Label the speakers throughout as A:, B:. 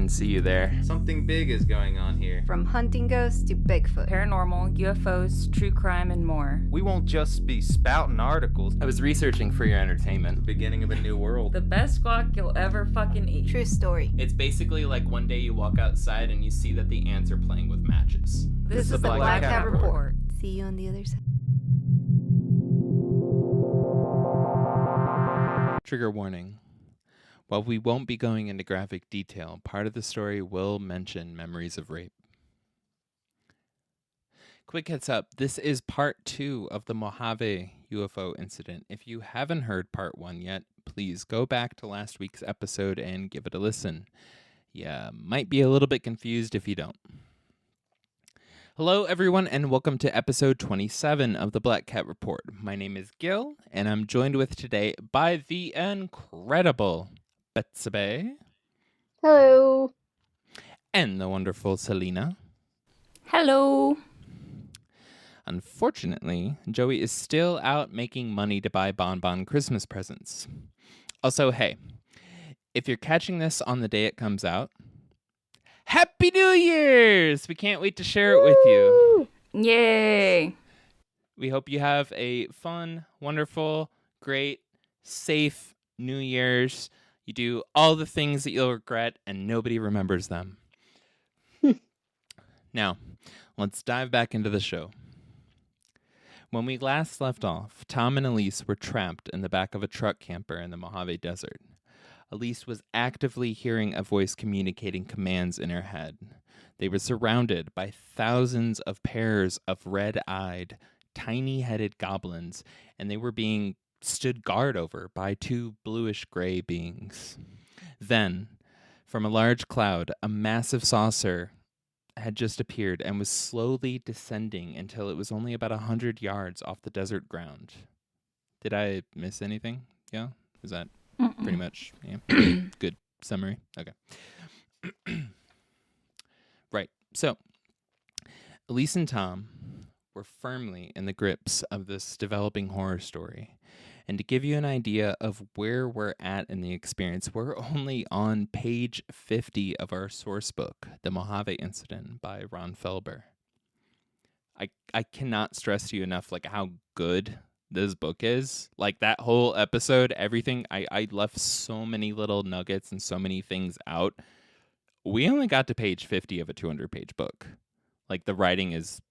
A: can see you there.
B: Something big is going on here.
C: From hunting ghosts to Bigfoot.
D: Paranormal, UFOs, true crime, and more.
B: We won't just be spouting articles.
A: I was researching for your entertainment.
B: Beginning of a new world.
D: The best guac you'll ever fucking eat.
C: True story.
A: It's basically like one day you walk outside and you see that the ants are playing with matches.
C: This is the Black Cat Report. See you on the other side.
A: Trigger warning. While we won't be going into graphic detail, part of the story will mention memories of rape. Quick heads up, this is part 2 of the Mojave UFO incident. If you haven't heard part 1 yet, please go back to last week's episode and give it a listen. You might be a little bit confused if you don't. Hello, everyone, and welcome to episode 27 of the Black Cat Report. My name is Gil, and I'm joined with today by the incredible Betsabe.
E: Hello.
A: And the wonderful Selena.
D: Hello.
A: Unfortunately, Joey is still out making money to buy Bonbon Christmas presents. Also, hey, if you're catching this on the day it comes out, Happy New Year's! We can't wait to share it with you.
D: Yay.
A: We hope you have a fun, wonderful, great, safe New Year's. You do all the things that you'll regret and nobody remembers them. Now, let's dive back into the show. When we last left off, Tom and Elise were trapped in the back of a truck camper in the Mojave Desert. Elise was actively hearing a voice communicating commands in her head. They were surrounded by thousands of pairs of red-eyed, tiny-headed goblins, and they were being stood guard over by 2 bluish-gray beings. Then, from a large cloud, a massive saucer had just appeared and was slowly descending until it was only about 100 yards off the desert ground. Did I miss anything? Yeah? Is that pretty much? Yeah. Good summary? Okay. Right. So, Elise and Tom were firmly in the grips of this developing horror story. And to give you an idea of where we're at in the experience, we're only on page 50 of our source book, The Mojave Incident by Felber. I cannot stress to you enough like how good this book is. Like that whole episode, everything, I left so many little nuggets and so many things out. We only got to page 50 of a 200-page book. Like the writing is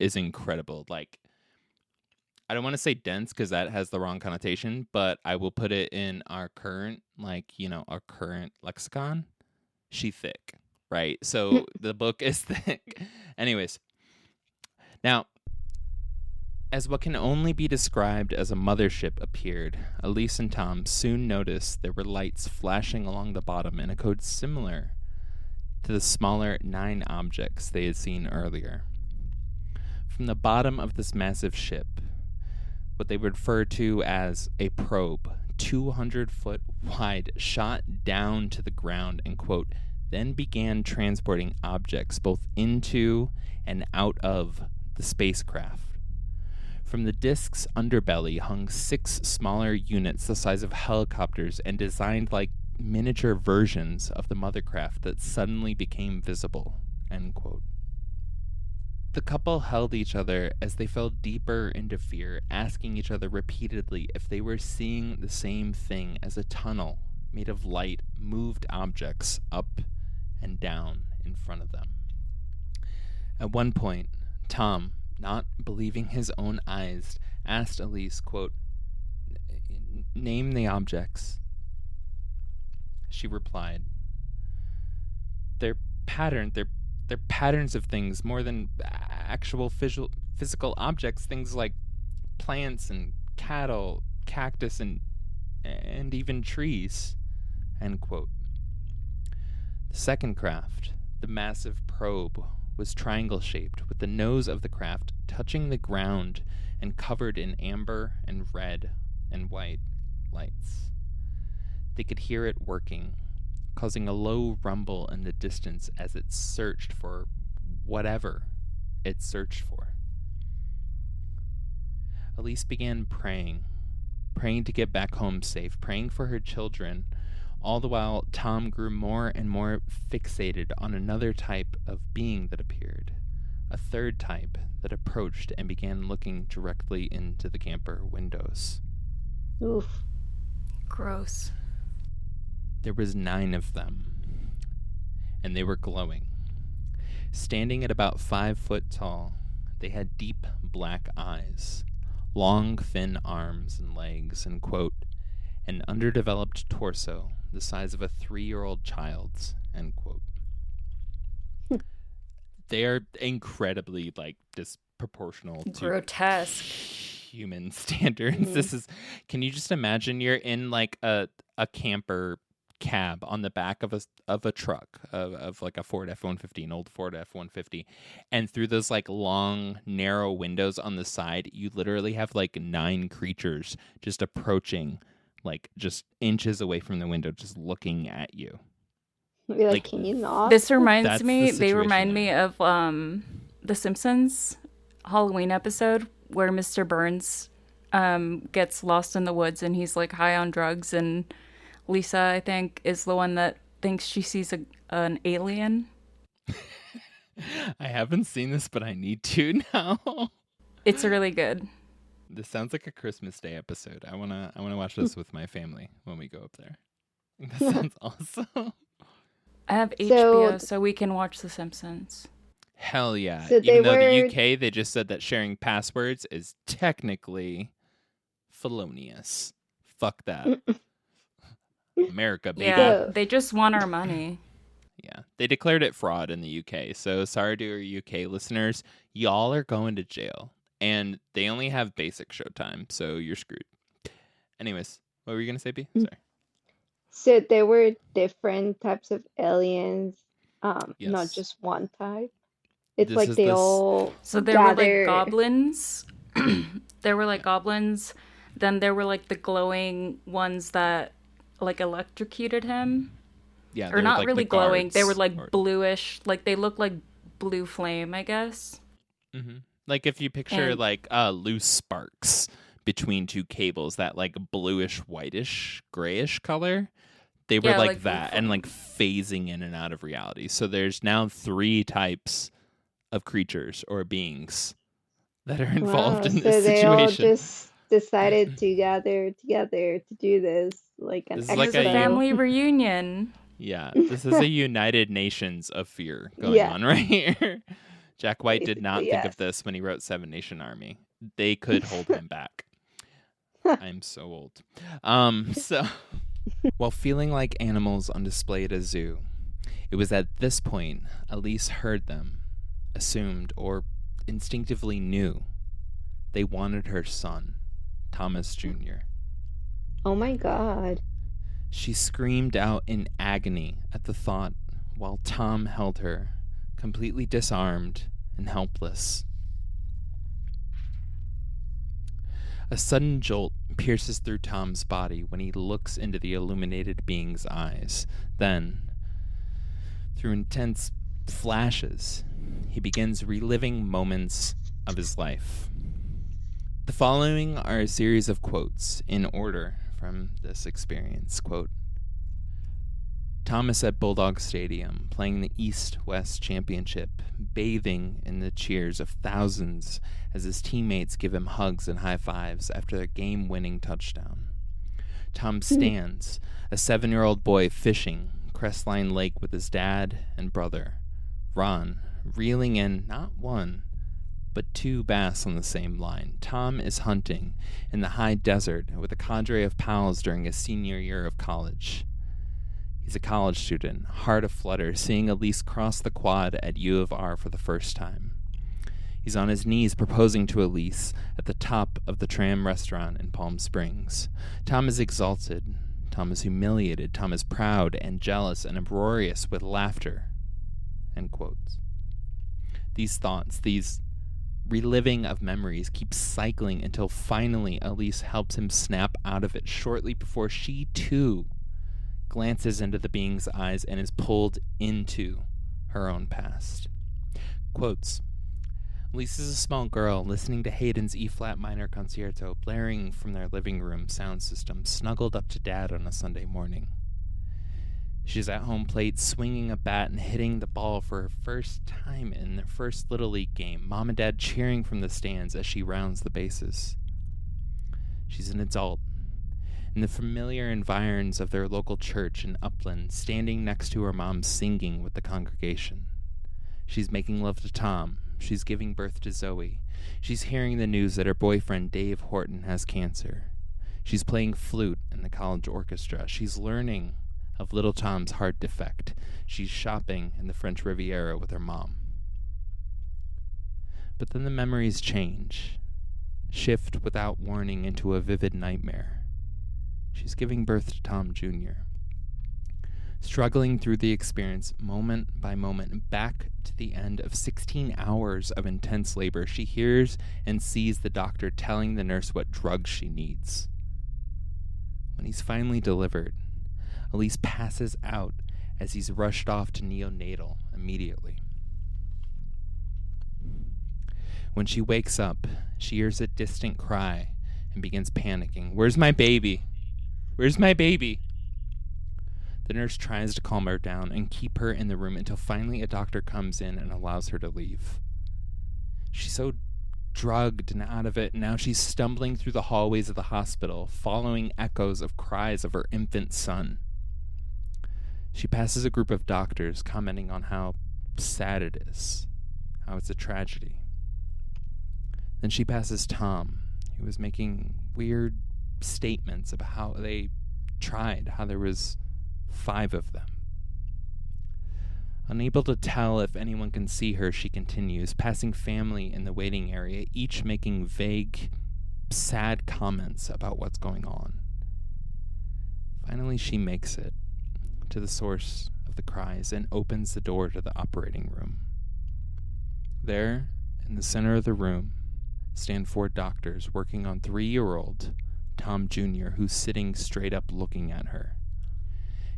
A: incredible. Like, I don't want to say dense because that has the wrong connotation, but I will put it in our current, our current lexicon. She thick, right? So the book is thick. Anyways, now, as what can only be described as a mothership appeared, Elise and Tom soon noticed there were lights flashing along the bottom in a code similar to the smaller 9 objects they had seen earlier. From the bottom of this massive ship, what they would refer to as a probe, 200 foot wide, shot down to the ground and, quote, then began transporting objects both into and out of the spacecraft. From the disk's underbelly hung 6 smaller units the size of helicopters and designed like miniature versions of the mothercraft that suddenly became visible, end quote. The couple held each other as they fell deeper into fear, asking each other repeatedly if they were seeing the same thing as a tunnel made of light moved objects up and down in front of them. At one point, Tom, not believing his own eyes, asked Elise, quote, name the objects. She replied, They're patterns of things more than actual physical objects, things like plants and cattle, cactus, and even trees, end quote. The second craft, the massive probe, was triangle-shaped, with the nose of the craft touching the ground and covered in amber and red and white lights. They could hear it working, causing a low rumble in the distance as it searched for whatever it searched for. Elise began praying to get back home safe, praying for her children, All the while, Tom grew more and more fixated on another type of being that appeared, a third type that approached and began looking directly into the camper windows.
E: Oof.
D: Gross.
A: There was 9 of them, and they were glowing. Standing at about 5 foot tall, they had deep black eyes, long thin arms and legs, and, quote, an underdeveloped torso the size of a 3-year-old child's, end quote. They are incredibly, disproportional to
D: Grotesque.
A: human standards. This is, can you just imagine you're in, a camper cab on the back of a truck of a Ford F-150, an old Ford F-150, and through those long narrow windows on the side, you literally have 9 creatures just approaching, just inches away from the window, just looking at you.
E: You're can you not?
D: This reminds
A: That's
D: me,
A: the
D: they remind
A: situation
D: me of The Simpsons Halloween episode where Mr. Burns gets lost in the woods and he's high on drugs, and Lisa, I think, is the one that thinks she sees an alien.
A: I haven't seen this, but I need to now.
D: It's really good.
A: This sounds like a Christmas Day episode. I wanna watch this with my family when we go up there. That sounds awesome.
D: I have HBO, so we can watch The Simpsons.
A: Hell yeah.
E: So
A: Even though the UK, they just said that sharing passwords is technically felonious. Fuck that. America, baby.
D: Yeah, they just want our money.
A: Yeah. They declared it fraud in the UK. So sorry to our UK listeners. Y'all are going to jail. And they only have basic showtime, so you're screwed. Anyways, what were you going to say, B? Sorry.
E: So there were different types of aliens, not
A: Yes.
E: just one type. It's
A: This is
E: they
A: this-
E: all
D: So there were
E: gather.
D: goblins. There were goblins. Then there were the glowing ones that electrocuted him.
A: Yeah,
D: Or
A: they're
D: not
A: like
D: really
A: the
D: glowing. They were
A: guards, or-
D: bluish. They look like blue flame, I guess.
A: Mhm. If you picture
D: And-
A: loose sparks between 2 cables, that bluish, whitish, grayish color, they were
D: Yeah,
A: like
D: like
A: that and phasing in and out of reality. So there's now 3 types of creatures or beings that are involved
E: Wow,
A: in
E: so
A: this
E: they all
A: situation.
E: just decided to gather together to do this, an
A: This is like
D: It's
A: a
D: a
E: expo.
D: family reunion.
A: Yeah, this is a United Nations of fear going
E: Yeah.
A: on right here. Jack White did not
E: Basically,
A: think of
E: yes.
A: this when he wrote Seven Nation Army. They could hold him back. I'm so old. So while feeling like animals on display at a zoo, it was at this point Elise heard them, assumed, or instinctively knew they wanted her son, Thomas Jr.
E: Oh my God.
A: She screamed out in agony at the thought while Tom held her, completely disarmed and helpless. A sudden jolt pierces through Tom's body when he looks into the illuminated being's eyes. Then, through intense flashes, he begins reliving moments of his life. The following are a series of quotes in order from this experience. Quote, Thomas at Bulldog Stadium, playing the East-West Championship, bathing in the cheers of thousands as his teammates give him hugs and high fives after their game-winning touchdown. Tom stands, a 7-year-old boy fishing Crestline Lake with his dad and brother, Ron, reeling in not 1, but 2 bass on the same line. Tom is hunting in the high desert with a cadre of pals during his senior year of college. He's a college student, heart aflutter, seeing Elise cross the quad at U of R for the first time. He's on his knees proposing to Elise at the top of the Tram restaurant in Palm Springs. Tom is exalted. Tom is humiliated. Tom is proud and jealous and uproarious with laughter. End quotes. These thoughts, these reliving of memories, keep cycling until finally Elise helps him snap out of it shortly before she, too, glances into the being's eyes and is pulled into her own past. Quotes, Elise is a small girl listening to Haydn's E-flat minor concerto blaring from their living room sound system, snuggled up to Dad on a Sunday morning. She's at home plate, swinging a bat and hitting the ball for her first time in their first Little League game, Mom and Dad cheering from the stands as she rounds the bases. She's an adult, in the familiar environs of their local church in Upland, standing next to her mom singing with the congregation. She's making love to Tom. She's giving birth to Zoe. She's hearing the news that her boyfriend, Dave Horton, has cancer. She's playing flute in the college orchestra. She's learning of little Tom's heart defect. She's shopping in the French Riviera with her mom. But then the memories change, shift without warning into a vivid nightmare. She's giving birth to Tom Jr. Struggling through the experience moment by moment, back to the end of 16 hours of intense labor, she hears and sees the doctor telling the nurse what drugs she needs. When he's finally delivered, Elise passes out as he's rushed off to neonatal immediately. When she wakes up, she hears a distant cry and begins panicking. "Where's my baby? Where's my baby?" The nurse tries to calm her down and keep her in the room until finally a doctor comes in and allows her to leave. She's so drugged and out of it, and now she's stumbling through the hallways of the hospital, following echoes of cries of her infant son. She passes a group of doctors commenting on how sad it is, how it's a tragedy. Then she passes Tom, who was making weird statements about how they tried, how there was 5 of them. Unable to tell if anyone can see her, she continues, passing family in the waiting area, each making vague, sad comments about what's going on. Finally, she makes it to the source of the cries and opens the door to the operating room. There, in the center of the room, stand 4 doctors working on 3-year-old Tom Jr., who's sitting straight up looking at her.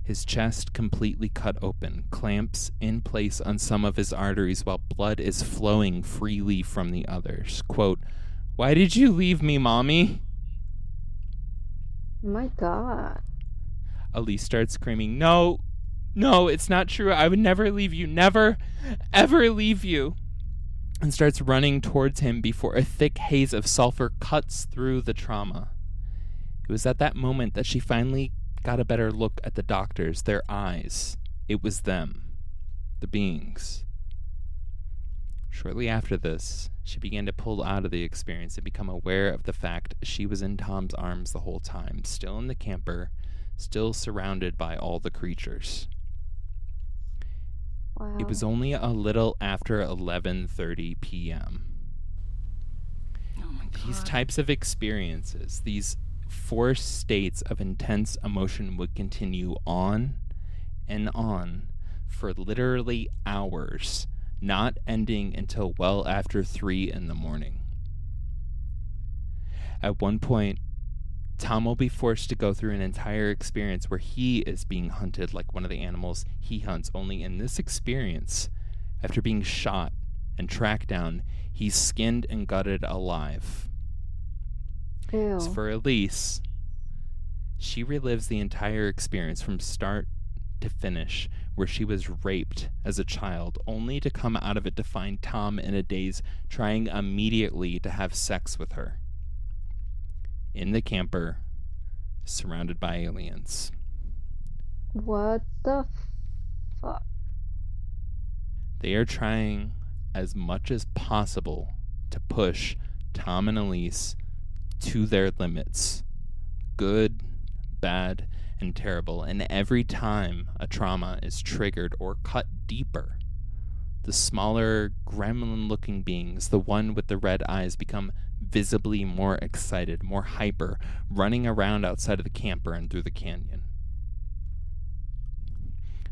A: His chest completely cut open, clamps in place on some of his arteries while blood is flowing freely from the others. Quote, "Why did you leave me, Mommy?"
E: Oh my God.
A: Elise starts screaming, No, it's not true. I would never leave you. Never, ever leave you." And starts running towards him before a thick haze of sulfur cuts through the trauma. It was at that moment that she finally got a better look at the doctors, their eyes. It was them, the beings. Shortly after this, she began to pull out of the experience and become aware of the fact she was in Tom's arms the whole time, still in the camper, still surrounded by all the creatures.
E: Wow.
A: It was only a little after 11:30 p.m.
D: Oh my God.
A: These types of experiences, these 4 states of intense emotion would continue on and on for literally hours, not ending until well after 3 in the morning. At one point, Tom will be forced to go through an entire experience where he is being hunted like one of the animals he hunts, only in this experience, after being shot and tracked down, he's skinned and gutted alive.
E: Ew.
A: As for Elise, she relives the entire experience from start to finish, where she was raped as a child, only to come out of it to find Tom in a daze, trying immediately to have sex with her. In the camper, surrounded by aliens.
E: What the fuck?
A: They are trying as much as possible to push Tom and Elise to their limits. Good, bad, and terrible. And every time a trauma is triggered or cut deeper, the smaller, gremlin-looking beings, the one with the red eyes, become visibly more excited, more hyper, running around outside of the camper and through the canyon.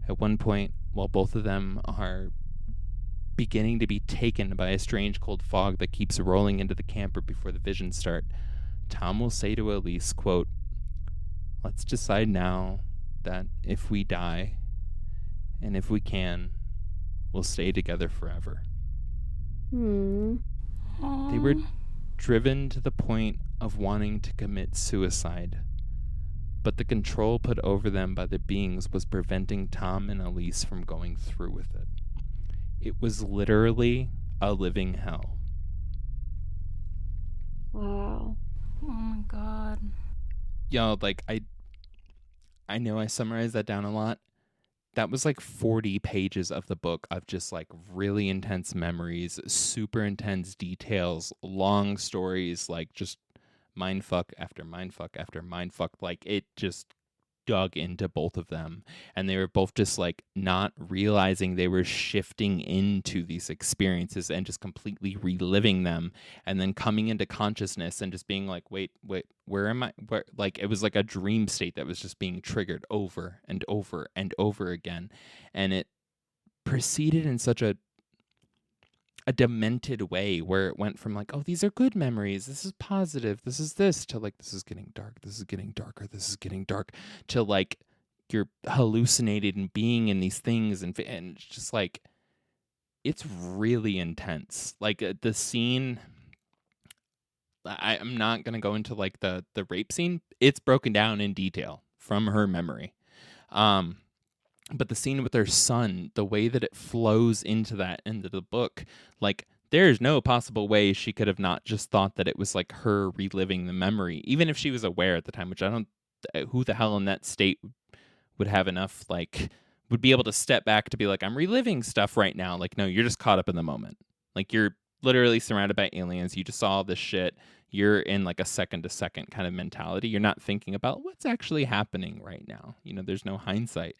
A: At one point, while both of them are beginning to be taken by a strange cold fog that keeps rolling into the camper before the visions start, Tom will say to Elise, quote, "Let's decide now that if we die, and if we can, we'll stay together forever." They were driven to the point of wanting to commit suicide, but the control put over them by the beings was preventing Tom and Elise from going through with it. It was literally a living hell.
E: Wow.
D: Oh my god.
A: Yo, like, I know I summarized that down a lot. That was like 40 pages of the book of just like really intense memories, super intense details, long stories, like just mindfuck after mindfuck after mindfuck. Like, it just dug into both of them, and they were both just like not realizing they were shifting into these experiences and just completely reliving them, and then coming into consciousness and just being like, wait, where am I? Where, like, it was like a dream state that was just being triggered over and over and over again, and it proceeded in such a demented way where it went from like, oh, these are good memories, this is positive, this is this, to like, this is getting dark, this is getting darker, this is getting dark, to like you're hallucinated and being in these things, and it's just like, it's really intense. Like the scene, I'm not gonna go into like the rape scene. It's broken down in detail from her memory. But the scene with her son, the way that it flows into the book, like, there's no possible way she could have not just thought that it was like her reliving the memory, even if she was aware at the time, which I don't, who the hell in that state would have enough, like, would be able to step back to be like, I'm reliving stuff right now. Like, no, you're just caught up in the moment. Like, you're literally surrounded by aliens. You just saw all this shit. You're in like a second to second kind of mentality. You're not thinking about what's actually happening right now. You know, there's no hindsight.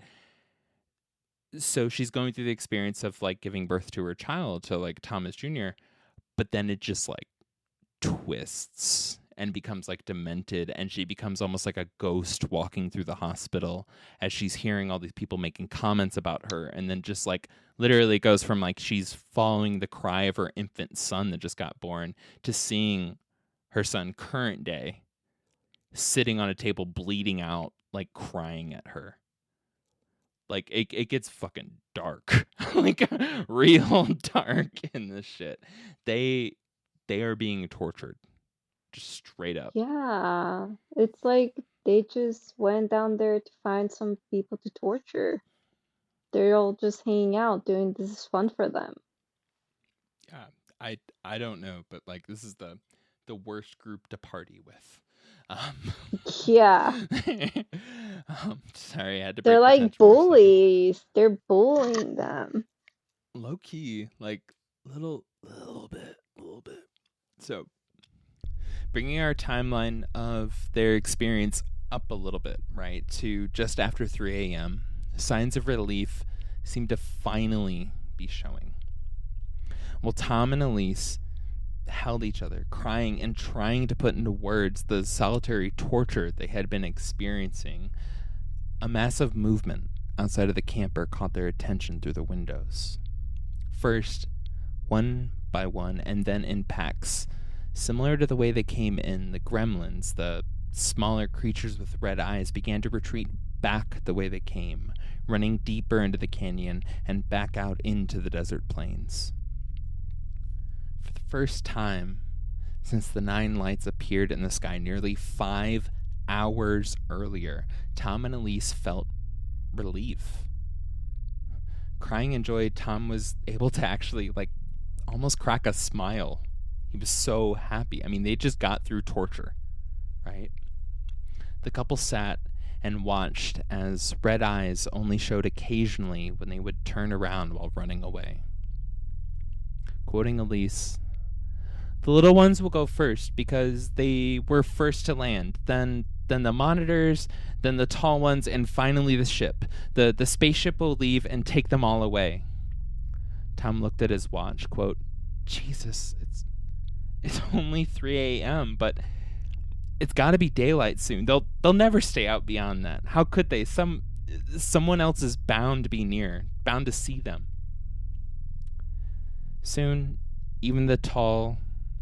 A: So she's going through the experience of like giving birth to her child, to like Thomas Jr., but then it just like twists and becomes like demented, and she becomes almost like a ghost walking through the hospital as she's hearing all these people making comments about her, and then just like literally goes from like she's following the cry of her infant son that just got born to seeing her son current day sitting on a table bleeding out, like crying at her. Like, it gets fucking dark. Like, real dark in this shit. They are being tortured. Just straight up.
E: Yeah. It's like they just went down there to find some people to torture. They're all just hanging out, doing this is fun for them.
A: Yeah. I don't know, but like, this is the worst group to party with.
E: Yeah.
A: Sorry, I had to break
E: They're
A: the
E: like
A: tension for a second.
E: bullies. They're bullying them.
A: Low key, like little bit. So, bringing our timeline of their experience up a little bit, right, to just after 3 a.m., signs of relief seem to finally be showing. Well, Tom and Elise held each other, crying and trying to put into words the solitary torture they had been experiencing. A massive movement outside of the camper caught their attention through the windows. First, one by one, and then in packs. Similar to the way they came in, the gremlins, the smaller creatures with red eyes, began to retreat back the way they came, running deeper into the canyon and back out into the desert plains. For the first time since the 9 lights appeared in the sky nearly 5 hours earlier, Tom and Elise felt relief. Crying in joy, Tom was able to actually, like, almost crack a smile. He was so happy. I mean, they just got through torture, right? The couple sat and watched as red eyes only showed occasionally when they would turn around while running away. Quoting Elise, "The little ones will go first because they were first to land, then the monitors, then the tall ones, and finally the ship. The spaceship will leave and take them all away." Tom looked at his watch, quote, "Jesus, it's only 3 a.m., but it's got to be daylight soon. They'll never stay out beyond that. How could they? Someone else is bound to be near, bound to see them." Soon, even the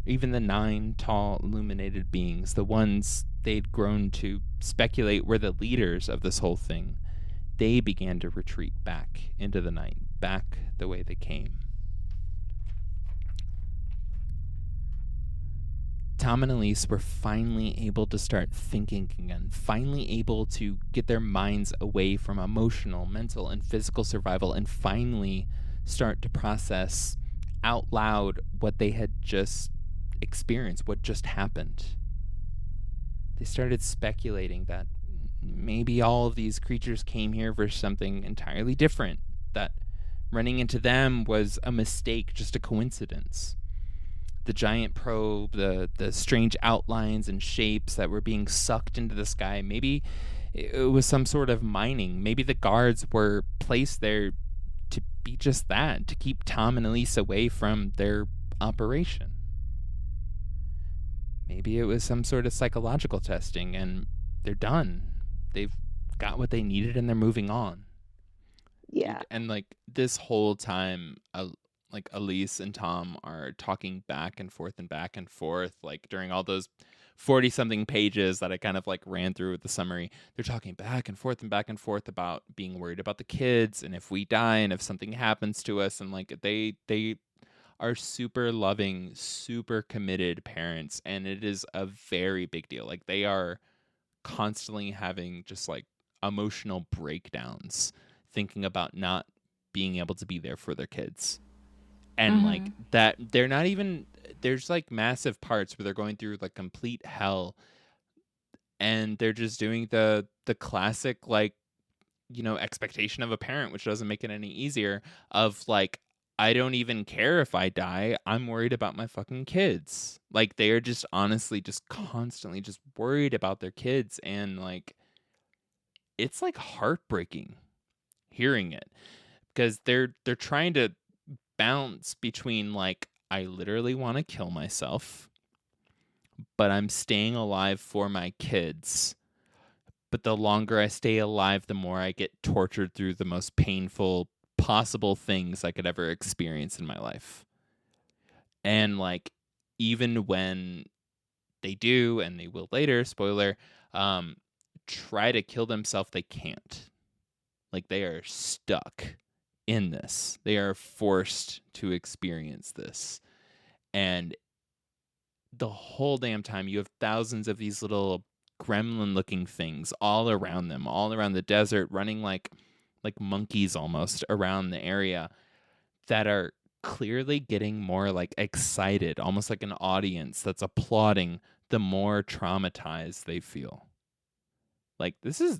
A: 9 tall illuminated beings, the ones they'd grown to speculate were the leaders of this whole thing, they began to retreat back into the night, back the way they came. Tom and Elise were finally able to start thinking again, finally able to get their minds away from emotional, mental, and physical survival, and finally start to process out loud what they had just experienced, what just happened. They started speculating that maybe all of these creatures came here for something entirely different, that running into them was a mistake, just a coincidence. The giant probe, the strange outlines and shapes that were being sucked into the sky, maybe it was some sort of mining. Maybe the guards were placed there to be just that, to keep Tom and Elise away from their operation. Maybe it was some sort of psychological testing, and they're done. They've got what they needed, and they're moving on.
E: Yeah.
A: And like this whole time, like Elise and Tom are talking back and forth, like during all those 40-something pages that I kind of like ran through with the summary. They're talking back and forth about being worried about the kids, and if we die, and if something happens to us, and like they are super loving, super committed parents, and it is a very big deal. Like they are constantly having just like emotional breakdowns, thinking about not being able to be there for their kids. And like that, they're not even, there's like massive parts where they're going through like complete hell, and they're just doing the classic, like, you know, expectation of a parent, which doesn't make it any easier, of like, I don't even care if I die. I'm worried about my fucking kids. Like they are just honestly just constantly just worried about their kids. And like, it's like heartbreaking hearing it, because they're trying to bounce between like, I literally want to kill myself, but I'm staying alive for my kids. But the longer I stay alive, the more I get tortured through the most painful possible things I could ever experience in my life. And like, even when they do, and they will later, spoiler, try to kill themselves, they can't. Like they are stuck in this. They are forced to experience this. And the whole damn time you have thousands of these little gremlin looking things all around them, all around the desert, running like monkeys almost around the area, that are clearly getting more like excited, almost like an audience that's applauding the more traumatized they feel. Like this is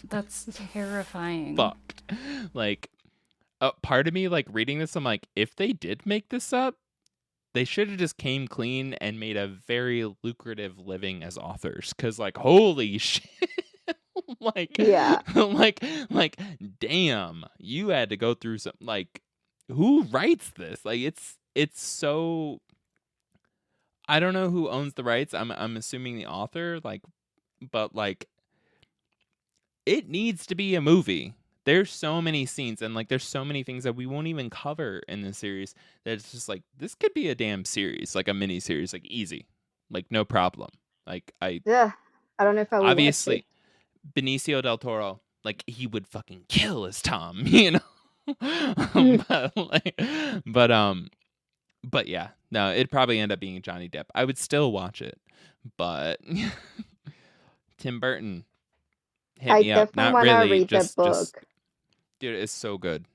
D: That's terrifying.
A: fucked. Like, part of me, like, reading this, I'm like, if they did make this up, they should have just came clean and made a very lucrative living as authors. Because, like, holy shit. Like,
E: Yeah.
A: like, damn, you had to go through some, like, who writes this? Like, it's so, I don't know who owns the rights. I'm assuming the author, like, but, like, it needs to be a movie. There's so many scenes, and like there's so many things that we won't even cover in this series, that it's just like, this could be a damn series, like a mini series, like easy, like no problem. Like
E: Yeah. I don't know if I would watch
A: obviously
E: it.
A: Benicio del Toro, like he would fucking kill as Tom, you know. But yeah, no, it'd probably end up being Johnny Depp. I would still watch it, but Tim Burton, hit
E: I
A: me up.
E: definitely
A: Not
E: want to
A: really.
E: read the
A: Just
E: book.
A: dude, it's so good.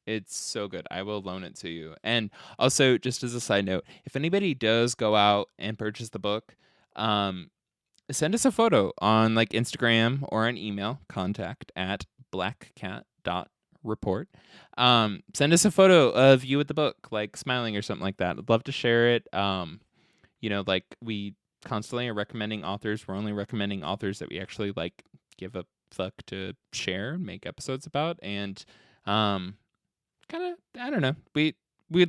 A: It's so good. I will loan it to you. And also, just as a side note, if anybody does go out and purchase the book, send us a photo on like Instagram or an email, contact@blackcat.report. Send us a photo of you with the book, like smiling or something like that. I'd love to share it. You know, like we constantly are recommending authors. We're only recommending authors that we actually like give a fuck to share and make episodes about. And kind of, I don't know, we'd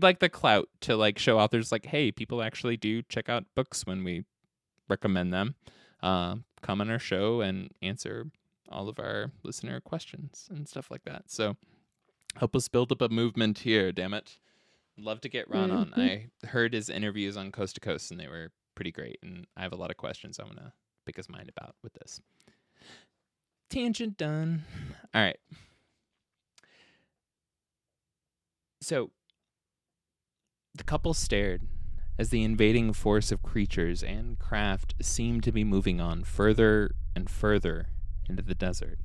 A: like the clout to like show authors like, hey, people actually do check out books when we recommend them. Come on our show and answer all of our listener questions and stuff like that. So help us build up a movement here, damn it. Love to get Ron on. I heard his interviews on Coast to Coast, and they were pretty great, and I have a lot of questions I want to pick his mind about with this. Tangent done. All right. So the couple stared as the invading force of creatures and craft seemed to be moving on further and further into the desert.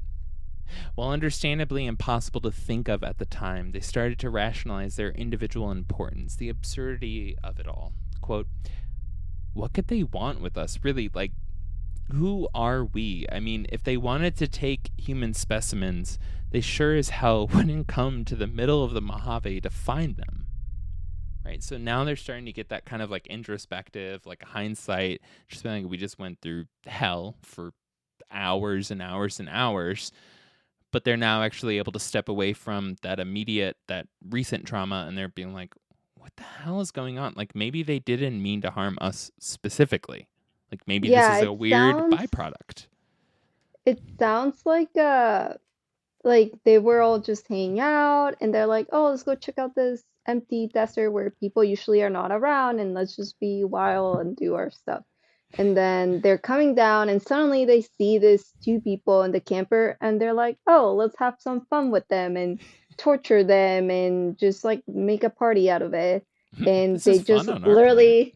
A: While understandably impossible to think of at the time, they started to rationalize their individual importance, the absurdity of it all. Quote, what could they want with us? Really, like, who are we? I mean, if they wanted to take human specimens, they sure as hell wouldn't come to the middle of the Mojave to find them. Right? So now they're starting to get that kind of like introspective, like hindsight, just feeling like we just went through hell for hours and hours and hours. But they're now actually able to step away from that recent trauma, and they're being like, what the hell is going on? Like, maybe they didn't mean to harm us specifically. Like, maybe this is a weird byproduct.
E: It sounds like they were all just hanging out, and they're like, oh, let's go check out this empty desert where people usually are not around, and let's just be wild and do our stuff. And then they're coming down, and suddenly they see these two people in the camper, and they're like, oh, let's have some fun with them and torture them and just like make a party out of it. And they just literally,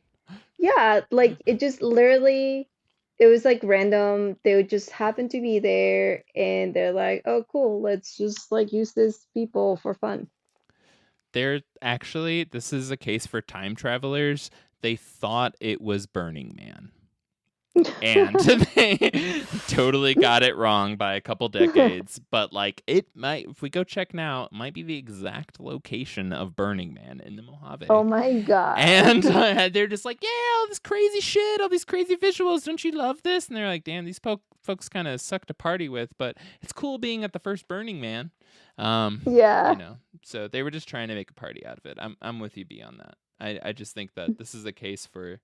E: yeah, like it just literally, it was like random. They would just happen to be there, and they're like, oh, cool, let's just like use these people for fun.
A: This is a case for time travelers. They thought it was Burning Man. And they totally got it wrong by a couple decades. But like, it might, if we go check now, it might be the exact location of Burning Man in the Mojave.
E: Oh my god.
A: And they're just like, yeah, all this crazy shit, all these crazy visuals, don't you love this? And they're like, damn, these folks kind of suck to party with, but it's cool being at the first Burning Man.
E: Yeah.
A: You know, so they were just trying to make a party out of it. I'm with you beyond that. I just think that this is a case for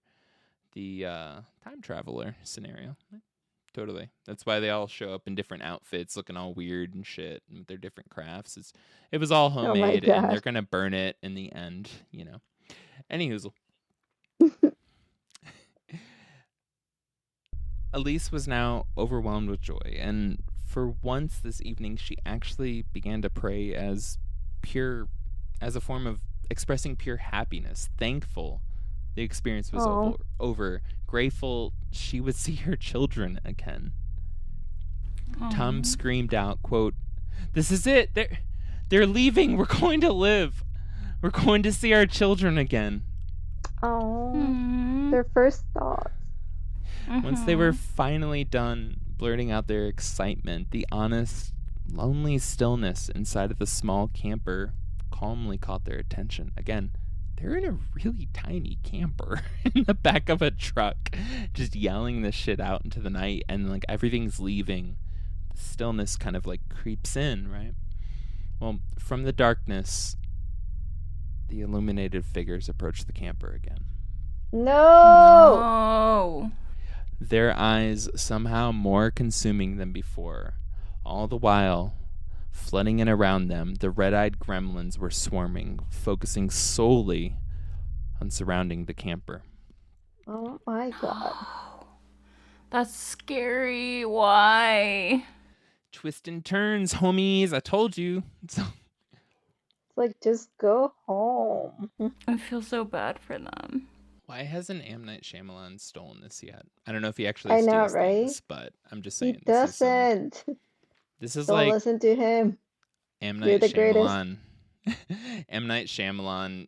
A: the time traveler scenario. Totally. That's why they all show up in different outfits, looking all weird and shit, and with their different crafts. It was all homemade, and they're gonna burn it in the end, you know. Anyhoozle. Elise was now overwhelmed with joy, and for once this evening she actually began to pray as a form of expressing pure happiness, thankful the experience was over, grateful she would see her children again. Tom screamed out, quote, this is it, they're leaving, we're going to live, we're going to see our children again.
E: Their first thoughts.
A: Once they were finally done blurting out their excitement, the honest, lonely stillness inside of the small camper calmly caught their attention. Again, they're in a really tiny camper in the back of a truck, just yelling this shit out into the night, and like everything's leaving. The stillness kind of like creeps in, right? Well, from the darkness, the illuminated figures approach the camper again.
E: No!
A: Their eyes somehow more consuming than before. All the while, flooding in around them, the red-eyed gremlins were swarming, focusing solely on surrounding the camper.
E: Oh my god.
D: That's scary. Why?
A: Twists and turns, homies. I told you.
E: It's like, just go home.
D: I feel so bad for them.
A: Why hasn't M. Night Shyamalan stolen this yet? I don't know if he actually steals things, but I'm just saying.
E: He doesn't.
A: This is
E: Don't
A: like
E: listen to him.
A: M.
E: You're
A: Night
E: the greatest.
A: Shyamalan. M. Night Shyamalan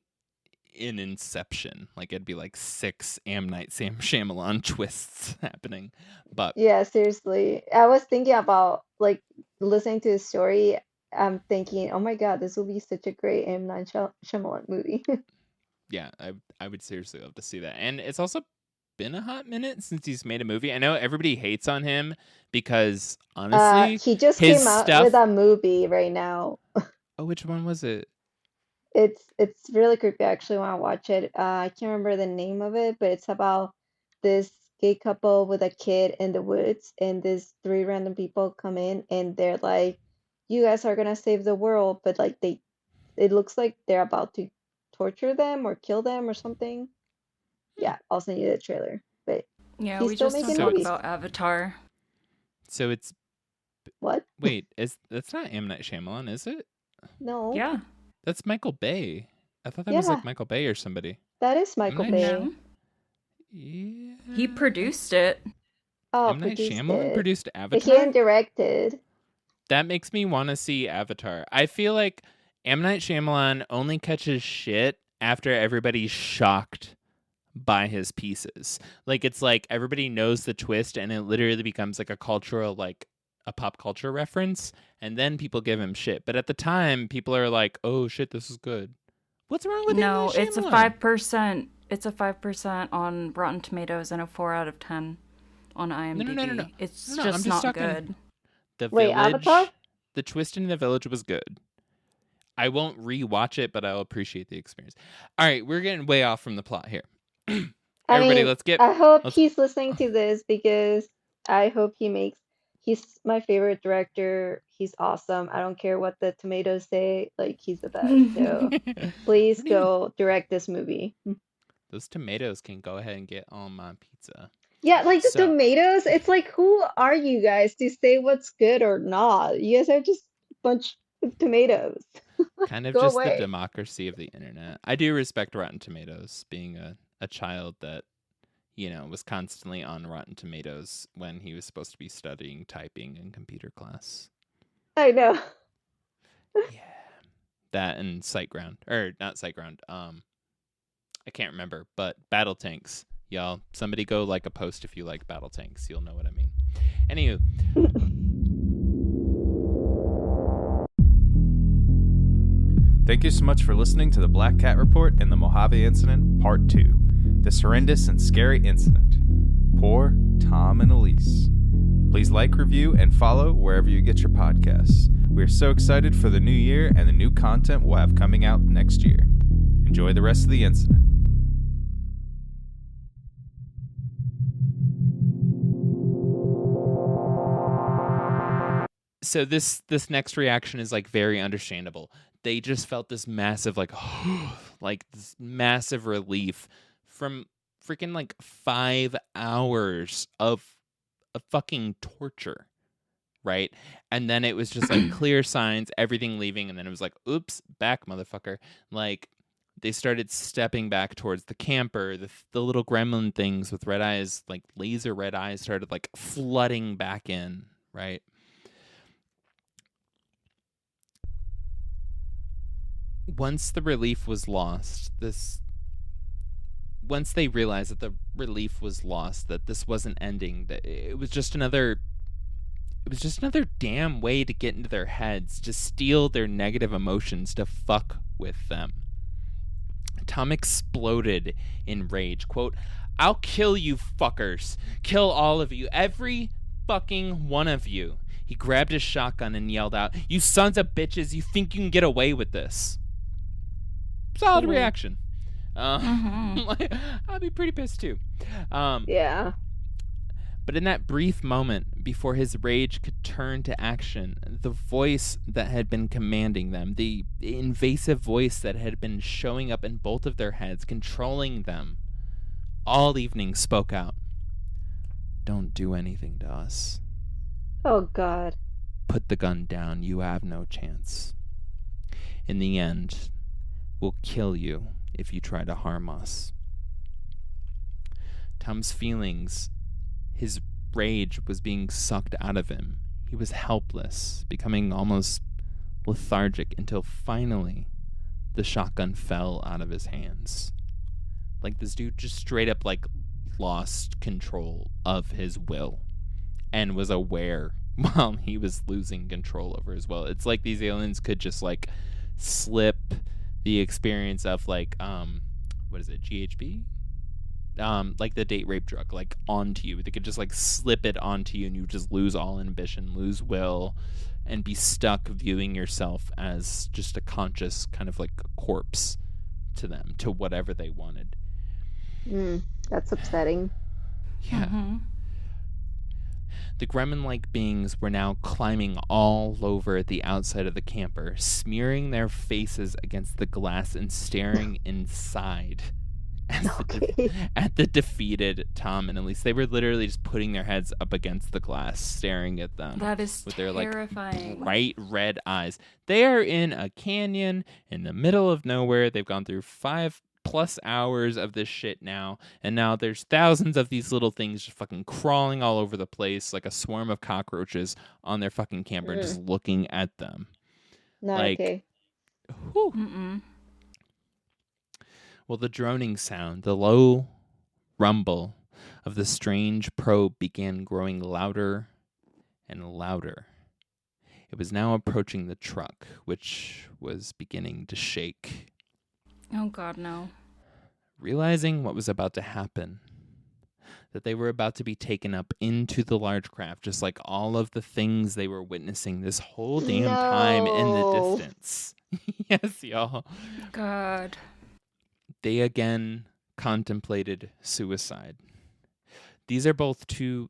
A: in Inception. Like, it'd be like 6 M. Night Shyamalan twists happening. But
E: Yeah, seriously. I was thinking about like listening to his story. I'm thinking, oh my god, this will be such a great M. Night Shyamalan movie.
A: yeah, I would seriously love to see that. And it's also been a hot minute since he's made a movie. I know everybody hates on him because honestly,
E: he just
A: his
E: came out
A: stuff...
E: with a movie right now.
A: Oh, which one was it?
E: It's really creepy. I actually want to watch it. I can't remember the name of it, but it's about this gay couple with a kid in the woods, and these 3 random people come in, and they're like, "You guys are gonna save the world," but like it looks like they're about to torture them or kill them or something. Yeah, I'll send you the trailer. But
D: Yeah,
E: he's
D: we
E: still
D: just
E: making
D: talked
E: movies.
D: about Avatar.
A: So it's...
E: What?
A: Wait, that's not M. Night Shyamalan, is it?
E: No.
D: Yeah.
A: That's Michael Bay. I thought that was
E: Yeah.
A: like Michael Bay or somebody.
E: That is Michael
A: Night
E: Bay.
D: No.
A: Yeah.
D: He produced it.
E: Oh,
A: M. Night
E: produced
A: Shyamalan
E: it.
A: produced
E: But
A: Avatar?
E: he didn't directed.
A: That makes me want to see Avatar. I feel like M. Night Shyamalan only catches shit after everybody's shocked by his pieces. Like, it's like everybody knows the twist and it literally becomes like a cultural, like a pop culture reference. And then people give him shit. But at the time, people are like, oh shit, this is good. What's wrong with
D: No,
A: M. Night
D: it's a
A: Shyamalan?
D: 5%. It's a 5% on Rotten Tomatoes and a 4 out of 10 on IMDb.
A: No.
D: It's
A: No, I'm
D: just
A: just
D: not
A: talking-
D: good.
A: The
E: Wait,
A: Village,
E: Avatar?
A: The twist in The Village was good. I won't rewatch it, but I'll appreciate the experience. All right, we're getting way off from the plot here. Everybody, let's get.
E: I hope
A: let's-
E: he's listening to this because I hope he's my favorite director. He's awesome. I don't care what the tomatoes say. Like, he's the best. So please go direct this movie.
A: Those tomatoes can go ahead and get on my pizza.
E: Yeah, like the
A: So-
E: tomatoes, it's like, who are you guys to say what's good or not? You guys are just a bunch of tomatoes.
A: Kind of
E: Go
A: just
E: away.
A: the democracy of the internet. I do respect Rotten Tomatoes, being a child that, was constantly on Rotten Tomatoes when he was supposed to be studying typing in computer class.
E: I know.
A: Yeah. That and SiteGround. Or not SiteGround. I can't remember, but Battle Tanks. Y'all, somebody go like a post if you like Battle Tanks. You'll know what I mean. Anywho.
B: Thank you so much for listening to the Black Cat Report and the Mojave Incident, Part 2. This horrendous and scary incident. Poor Tom and Elise. Please like, review, and follow wherever you get your podcasts. We are so excited for the new year and the new content we'll have coming out next year. Enjoy the rest of the incident.
A: So this next reaction is like very understandable. They just felt this massive like this massive relief from freaking like 5 hours of fucking torture, right? And then it was just like clear signs, everything leaving, and then it was like, oops, back, motherfucker. Like, they started stepping back towards the camper. The little gremlin things with red eyes, like laser red eyes, started like flooding back in, right? Once the relief was lost, once they realized that the relief was lost, that this wasn't ending, that it was just another damn way to get into their heads, to steal their negative emotions, to fuck with them. Tom exploded in rage. Quote, "I'll kill you fuckers. Kill all of you. Every fucking one of you." He grabbed his shotgun and yelled out, "You sons of bitches, you think you can get away with this?" Solid reaction. I'd be pretty pissed too.
E: Yeah.
A: But in that brief moment, before his rage could turn to action, the voice that had been commanding them, the invasive voice that had been showing up in both of their heads, controlling them, all evening spoke out. "Don't do anything to us.
E: Oh, God.
A: Put the gun down. You have no chance. In the end, we'll kill you if you try to harm us." Tom's feelings, his rage was being sucked out of him. He was helpless, becoming almost lethargic until finally the shotgun fell out of his hands. Like, this dude just straight up like lost control of his will and was aware while he was losing control over his will. It's like these aliens could just like slip the experience of like what is it, GHB? Like the date rape drug, like onto you. They could just like slip it onto you and you just lose all inhibition, lose will, and be stuck viewing yourself as just a conscious kind of like corpse to them, to whatever they wanted.
E: That's upsetting.
A: Yeah.
D: Mm-hmm.
A: The gremlin-like beings were now climbing all over the outside of the camper, smearing their faces against the glass and staring inside at the defeated Tom and Elise. They were literally just putting their heads up against the glass, staring at them.
D: That is
A: with their
D: terrifying.
A: like bright red eyes. They are in a canyon in the middle of nowhere. They've gone through 5 plus hours of this shit now, and now there's thousands of these little things just fucking crawling all over the place like a swarm of cockroaches on their fucking camper, just looking at them.
E: Not
A: Like,
E: okay.
A: whew.
D: Mm-mm.
A: Well, the droning sound, the low rumble of the strange probe began growing louder and louder. It was now approaching the truck, which was beginning to shake.
D: Oh, God, no.
A: Realizing what was about to happen, that they were about to be taken up into the large craft, just like all of the things they were witnessing this whole damn time in the
E: No.
A: distance. Yes, y'all.
D: God.
A: They again contemplated suicide. These are two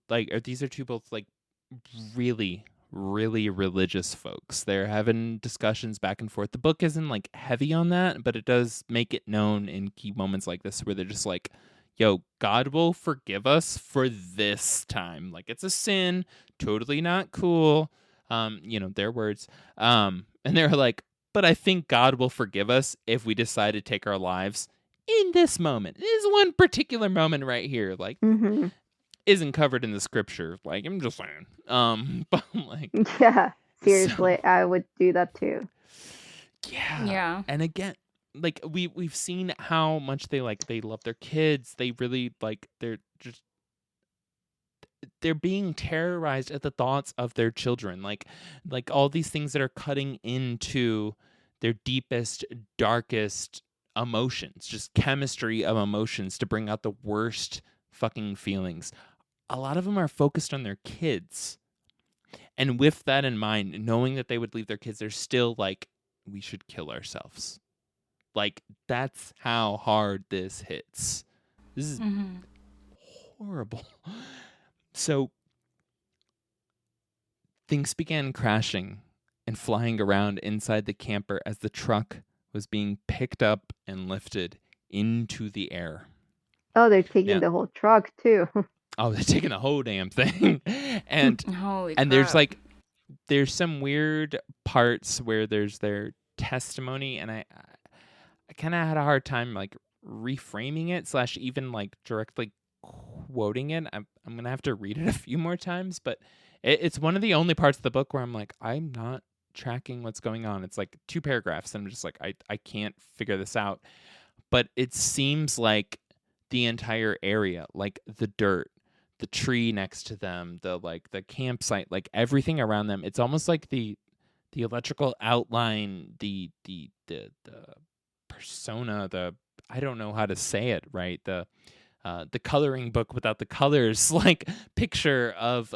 A: really, really religious folks. They're having discussions back and forth. The book isn't like heavy on that, but it does make it known in key moments like this where they're just like, yo, God will forgive us for this time. Like, it's a sin, totally not cool. Their words. And they're like, but I think God will forgive us if we decide to take our lives in this moment. This one particular moment right here, like,
E: Mm-hmm.
A: isn't covered in the scripture. Like, I'm just saying. But like,
E: Yeah, seriously, I would do that too.
D: Yeah.
A: And again, like we've seen how much they love their kids. They really they're being terrorized at the thoughts of their children. Like all these things that are cutting into their deepest, darkest emotions, just chemistry of emotions to bring out the worst fucking feelings. A lot of them are focused on their kids. And with that in mind, knowing that they would leave their kids, they're still like, we should kill ourselves. Like, that's how hard this hits. This is horrible. So things began crashing and flying around inside the camper as the truck was being picked up and lifted into the air.
E: Oh, they're taking
A: Yeah.
E: the whole truck too.
A: Oh, they're taking the whole damn thing. And
D: Holy
A: and
D: crap.
A: there's some weird parts where there's their testimony, and I kind of had a hard time like reframing it / even like directly quoting it. I'm gonna have to read it a few more times, but it's one of the only parts of the book where I'm like, I'm not tracking what's going on. It's like 2 paragraphs, and I'm just like, I can't figure this out. But it seems like the entire area, like the dirt, the tree next to them, the campsite, like everything around them, it's almost like the electrical outline, the persona, I don't know how to say it right, the coloring book without the colors, like picture of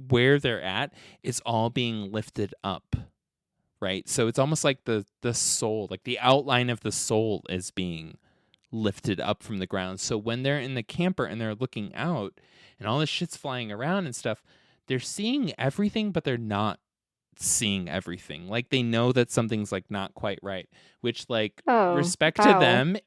A: where they're at is all being lifted up, right? So it's almost like the soul, like the outline of the soul is being lifted up from the ground. So when they're in the camper and they're looking out and all this shit's flying around and stuff, they're seeing everything, but they're not seeing everything. Like, they know that something's like not quite right, which like respect to
E: how?
A: them.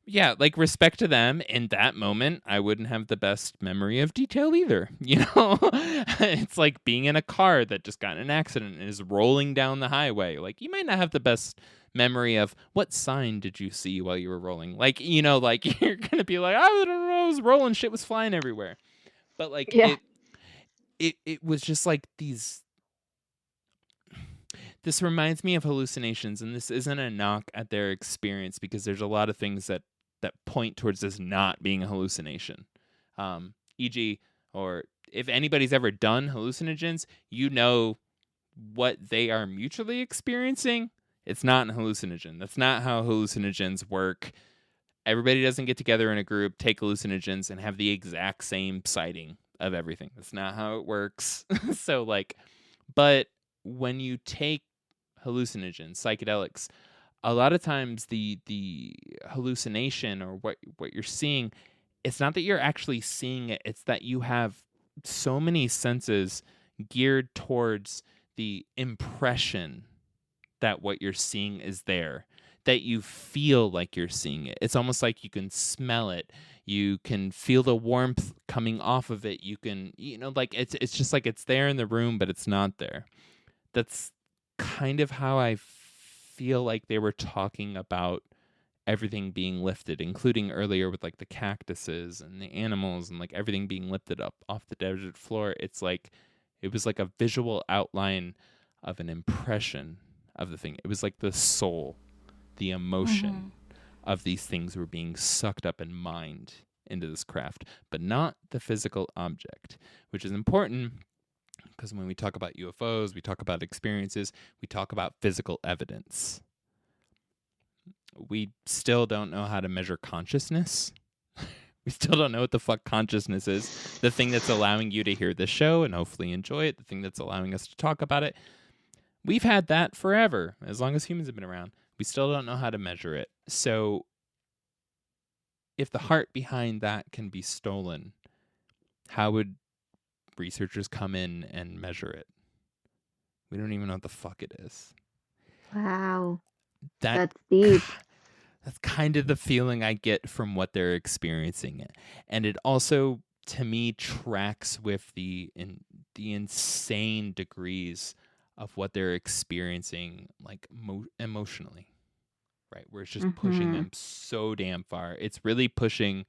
A: Yeah, like respect to them. In that moment, I wouldn't have the best memory of detail either. It's like being in a car that just got in an accident and is rolling down the highway. Like, you might not have the best memory of what sign did you see while you were rolling. Like, like you're gonna be like, I don't know, I was rolling, shit was flying everywhere. But like,
E: Yeah.
A: it was just like this reminds me of hallucinations, and this isn't a knock at their experience because there's a lot of things that point towards this not being a hallucination. E.g., or if anybody's ever done hallucinogens, you know what they are mutually experiencing. It's not a hallucinogen. That's not how hallucinogens work. Everybody doesn't get together in a group, take hallucinogens, and have the exact same sighting of everything. That's not how it works. So like, but when you take hallucinogens, psychedelics, a lot of times the hallucination or what you're seeing, it's not that you're actually seeing it, it's that you have so many senses geared towards the impression that what you're seeing is there, that you feel like you're seeing it. It's almost like you can smell it, you can feel the warmth coming off of it, you can, like it's just like it's there in the room, but it's not there. That's kind of how I feel like they were talking about everything being lifted, including earlier with like the cactuses and the animals and like everything being lifted up off the desert floor. It's like it was like a visual outline of an impression of the thing. It was like the soul, the emotion of these things were being sucked up and mined into this craft, but not the physical object, which is important because when we talk about UFOs, we talk about experiences, we talk about physical evidence. We still don't know how to measure consciousness. We still don't know what the fuck consciousness is. The thing that's allowing you to hear this show and hopefully enjoy it, the thing that's allowing us to talk about it. We've had that forever, as long as humans have been around. We still don't know how to measure it. So if the heart behind that can be stolen, how would researchers come in and measure it? We don't even know what the fuck it is.
E: Wow.
A: That's
E: deep.
A: That's kind of the feeling I get from what they're experiencing. And it also, to me, tracks with the insane degrees of what they're experiencing, like emotionally, right? Where it's just pushing them so damn far. It's really pushing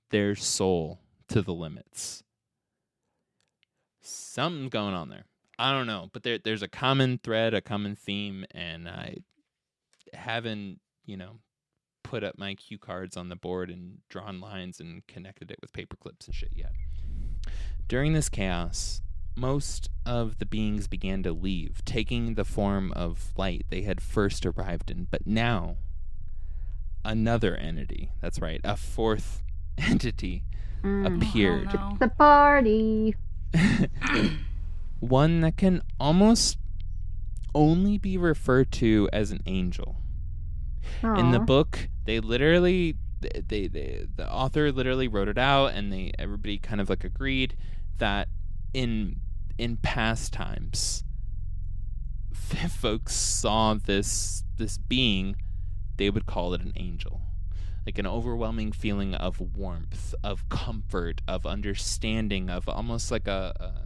A: their soul to the limits. Something's going on there. I don't know, but there's a common thread, a common theme, and I haven't, put up my cue cards on the board and drawn lines and connected it with paper clips and shit yet. During this chaos, most of the beings began to leave, taking the form of light they had first arrived in. But now, another entity, that's right, a fourth entity appeared.
D: Oh, no.
E: The party.
A: One that can almost only be referred to as an angel. In the book, they literally, the author literally wrote it out, and everybody kind of like agreed that in past times, if folks saw this being, they would call it an angel. Like an overwhelming feeling of warmth, of comfort, of understanding, of almost like a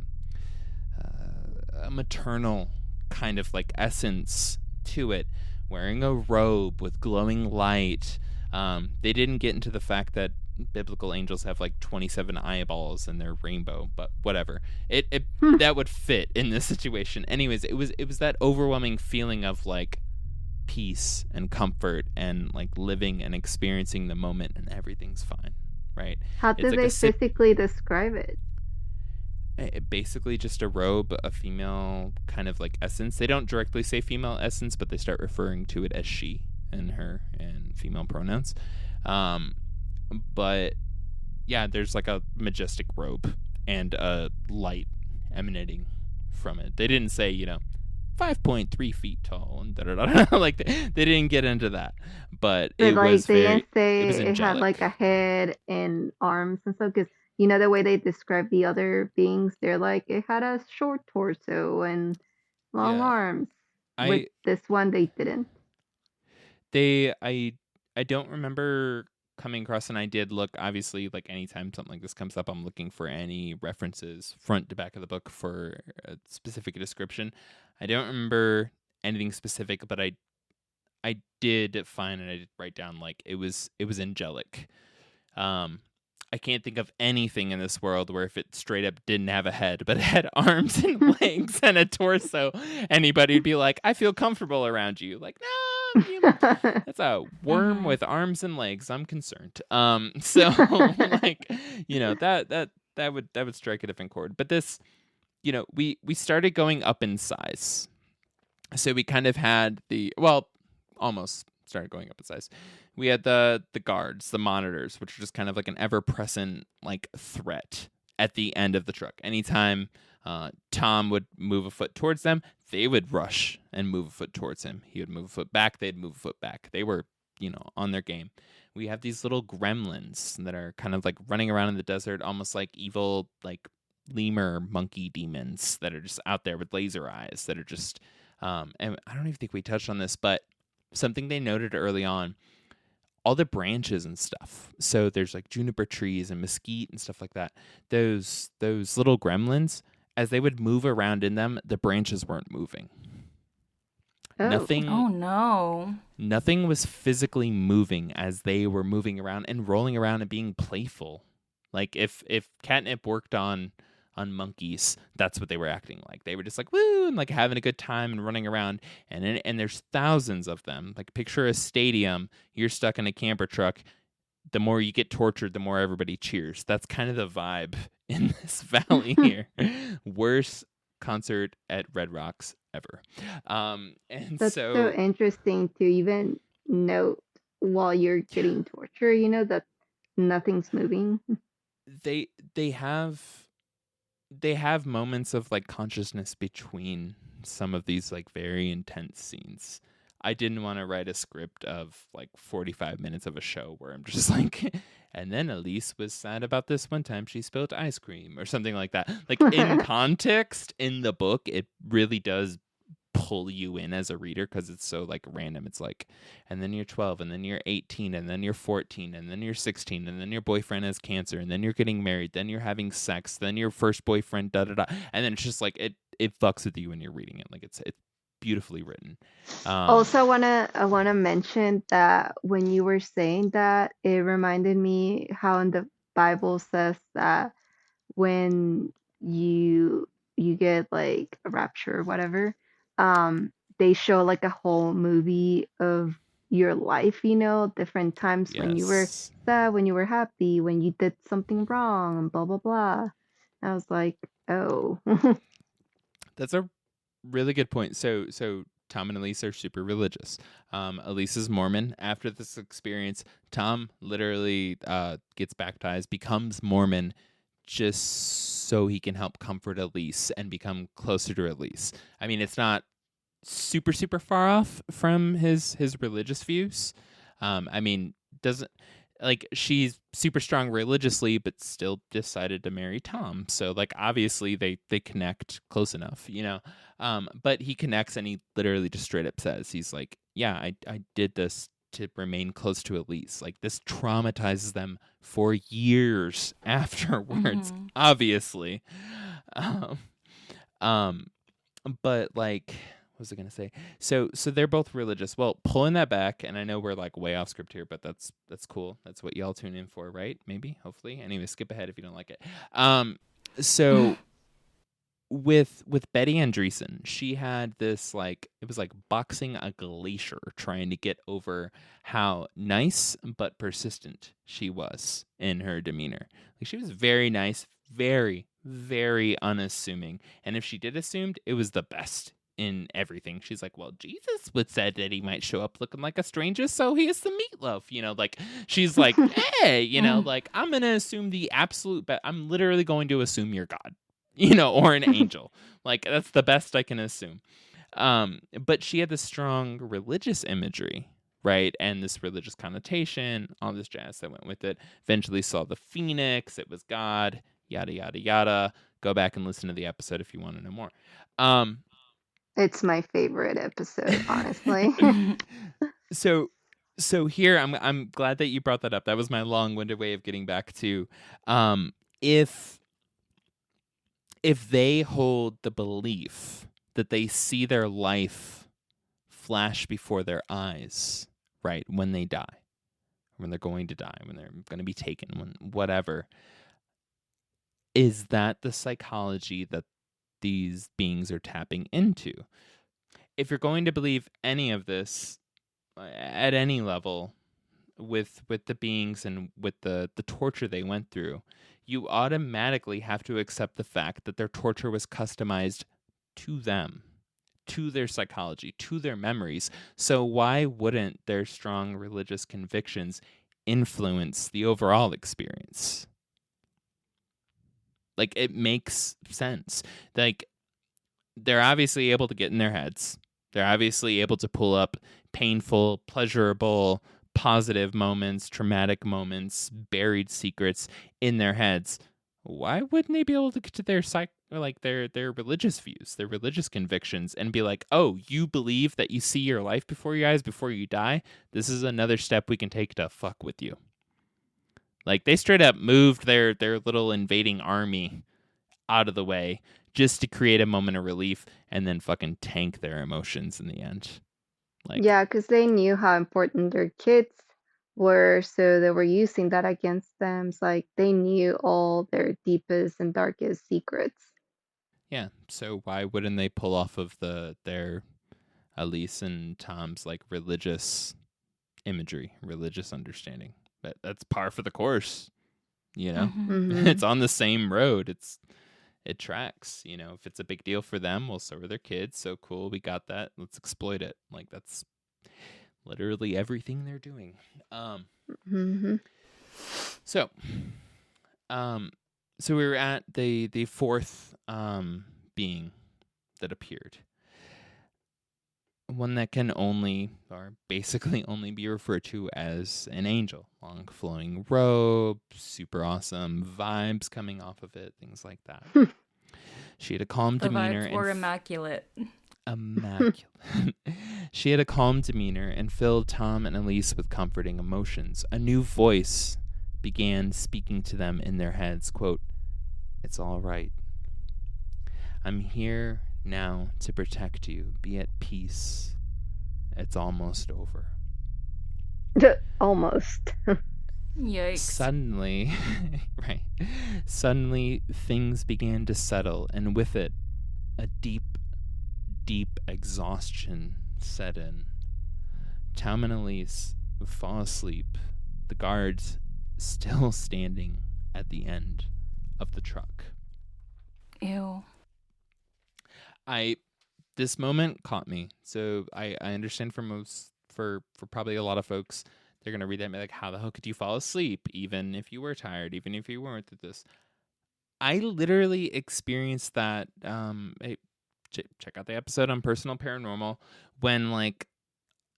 A: maternal kind of like essence to it. Wearing a robe with glowing light. They didn't get into the fact that biblical angels have like 27 eyeballs in their rainbow, but whatever. It that would fit in this situation. Anyways, it was that overwhelming feeling of like peace and comfort and like living and experiencing the moment and everything's fine, right?
E: How do they physically describe it?
A: Basically just a robe, a female kind of like essence. They don't directly say female essence, but they start referring to it as she and her and female pronouns. But yeah, there's like a majestic robe and a light emanating from it. They didn't say, 5.3 feet tall and da-da-da. Like they didn't get into that, but it
E: like,
A: was
E: they
A: very,
E: didn't say
A: it was
E: it
A: angelic.
E: had like a head and arms and stuff, because the way they describe the other beings, they're like, it had a short torso and long arms. With this one, they didn't.
A: I don't remember coming across, and I did look, obviously, like anytime something like this comes up, I'm looking for any references front to back of the book for a specific description. I don't remember anything specific, but I did find, and I did write down, like, it was angelic. I can't think of anything in this world where if it straight up didn't have a head, but it had arms and legs and a torso, anybody would be like, I feel comfortable around you. Like, no, that's a worm with arms and legs. I'm concerned. So like, that would strike a different chord. But this, we started going up in size. So we kind of had almost started going up in size. We had the guards, the monitors, which are just kind of like an ever-present like threat at the end of the truck. Anytime Tom would move a foot towards them, they would rush and move a foot towards him. He would move a foot back, they'd move a foot back. They were, on their game. We have these little gremlins that are kind of like running around in the desert, almost like evil, like lemur monkey demons that are just out there with laser eyes that are just, and I don't even think we touched on this, but something they noted early on, all the branches and stuff. So there's like juniper trees and mesquite and stuff like that. Those little gremlins, as they would move around in them, the branches weren't moving.
E: Oh.
A: Nothing
D: Oh no.
A: Nothing was physically moving as they were moving around and rolling around and being playful. Like if catnip worked on monkeys, that's what they were acting like. They were just like woo and like having a good time and running around. And there's thousands of them. Like picture a stadium. You're stuck in a camper truck. The more you get tortured, the more everybody cheers. That's kind of the vibe in this valley here. Worst concert at Red Rocks ever. And
E: That's so interesting to even note while you're getting tortured, that nothing's moving.
A: they have moments of like consciousness between some of these like very intense scenes. I didn't want to write a script of like 45 minutes of a show where I'm just like, and then Elise was sad about this one time she spilled ice cream or something like that. Like in context in the book, it really does pull you in as a reader because it's so like random. It's like, and then you're 12 and then you're 18 and then you're 14 and then you're 16 and then your boyfriend has cancer and then you're getting married, then you're having sex, then your first boyfriend and then it's just like it fucks with you when you're reading it. Like it's beautifully written.
E: Also, I wanna mention that when you were saying that, it reminded me how in the Bible says that when you get like a rapture or whatever, they show like a whole movie of your life, different times when you were
A: Yes.
E: sad, when you were happy, when you did something wrong, and blah blah blah. I was like, oh.
A: That's a really good point. So Tom and Elise are super religious. Elise is Mormon. After this experience, Tom literally gets baptized, becomes Mormon, just so he can help comfort Elise and become closer to Elise. I mean, it's not super far off from his religious views. I mean, doesn't like she's super strong religiously, but still decided to marry Tom. So like obviously they connect close enough, But he connects and he literally just straight up says, he's like, yeah, I did this to remain close to Elise. Like this traumatizes them for years afterwards, obviously. But like, what was I gonna say? So they're both religious. Well, pulling that back, and I know we're like way off script here, but that's cool. That's what y'all tune in for, right? Maybe, hopefully. Anyway, skip ahead if you don't like it. So with Betty Andreessen, she had this like it was like boxing a glacier, trying to get over how nice but persistent she was in her demeanor. Like she was very nice, very very unassuming, and if she did assumed, it was the best in everything. She's like, well, Jesus would said that he might show up looking like a stranger, so he is the meatloaf, like she's like, hey, like I'm gonna assume the absolute best. I'm literally going to assume you're God, or an angel. Like that's the best I can assume. But she had this strong religious imagery, right? And this religious connotation, all this jazz that went with it. Eventually saw the phoenix, it was God, yada yada yada. Go back and listen to the episode if you want to know more.
E: It's my favorite episode, honestly.
A: So here I'm glad that you brought that up. That was my long-winded way of getting back to if they hold the belief that they see their life flash before their eyes, right, when they die, when they're going to die, when they're going to be taken, when whatever, is that the psychology that these beings are tapping into? If you're going to believe any of this at any level with the beings and with the torture they went through, you automatically have to accept the fact that their torture was customized to them, to their psychology, to their memories. So why wouldn't their strong religious convictions influence the overall experience? Like, it makes sense. Like, they're obviously able to get in their heads. They're obviously able to pull up painful, pleasurable, positive moments, traumatic moments, buried secrets in their heads. Why wouldn't they be able to get to their their religious views, their religious convictions, and be like, oh, you believe that you see your life before your eyes before you die? This is another step we can take to fuck with you. Like, they straight up moved their little invading army out of the way just to create a moment of relief and then fucking tank their emotions in the end. Like,
E: Yeah, because they knew how important their kids were, so they were using that against them. It's like they knew all their deepest and darkest secrets.
A: yeah. So why wouldn't they pull off of their Elise and Tom's like religious imagery, religious understanding? That's par for the course. You know,
D: Mm-hmm.
A: it's on the same road. It tracks. You know, if it's a big deal for them, well, so are their kids. So cool, we got that. Let's exploit it. Like that's literally everything they're doing.
E: Hmm.
A: So, so we were at the fourth being that appeared. One that can only, or basically only, be referred to as an angel. Long flowing robe, super awesome vibes coming off of it, things like that. She had a calm
D: The
A: demeanor
D: vibes were immaculate.
A: immaculate. She had a calm demeanor and filled Tom and Elise with comforting emotions. A new voice began speaking to them in their heads, quote, "It's all right. I'm here now to protect you. Be at peace. It's almost over."
E: Almost.
D: Yikes.
A: Suddenly, right. Suddenly, things began to settle, and with it, a deep, deep exhaustion set in. Tom and Elise fall asleep, the guards still standing at the end of the truck.
D: Ew.
A: This moment caught me. So I understand for probably a lot of folks, they're gonna read that and be like, how the hell could you fall asleep even if you were tired, even if you weren't at this? I literally experienced that. Hey, check out the episode on Personal Paranormal when like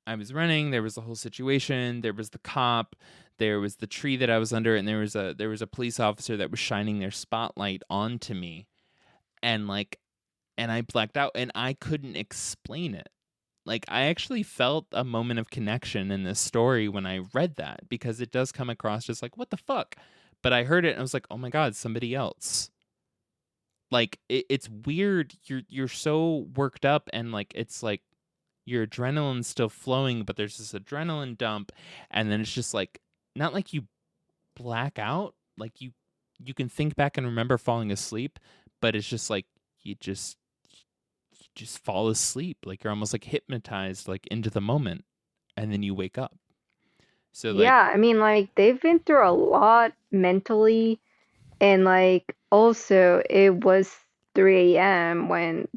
A: I was running. There was the whole situation. There was the cop. There was the tree that I was under, and there was a police officer that was shining their spotlight onto me, and I blacked out, and I couldn't explain it. Like I actually felt a moment of connection in this story when I read that, because it does come across just like, what the fuck? But I heard it and I was like, oh my God, somebody else. Like it's weird. You're so worked up, and like it's like your adrenaline's still flowing, but there's this adrenaline dump, and then it's just like not like you black out, like you can think back and remember falling asleep, but it's just like you just fall asleep, like you're almost like hypnotized like into the moment, and then you wake up. So like,
E: Yeah, I mean, like, they've been through a lot mentally, and like, also, it was 3 a.m. when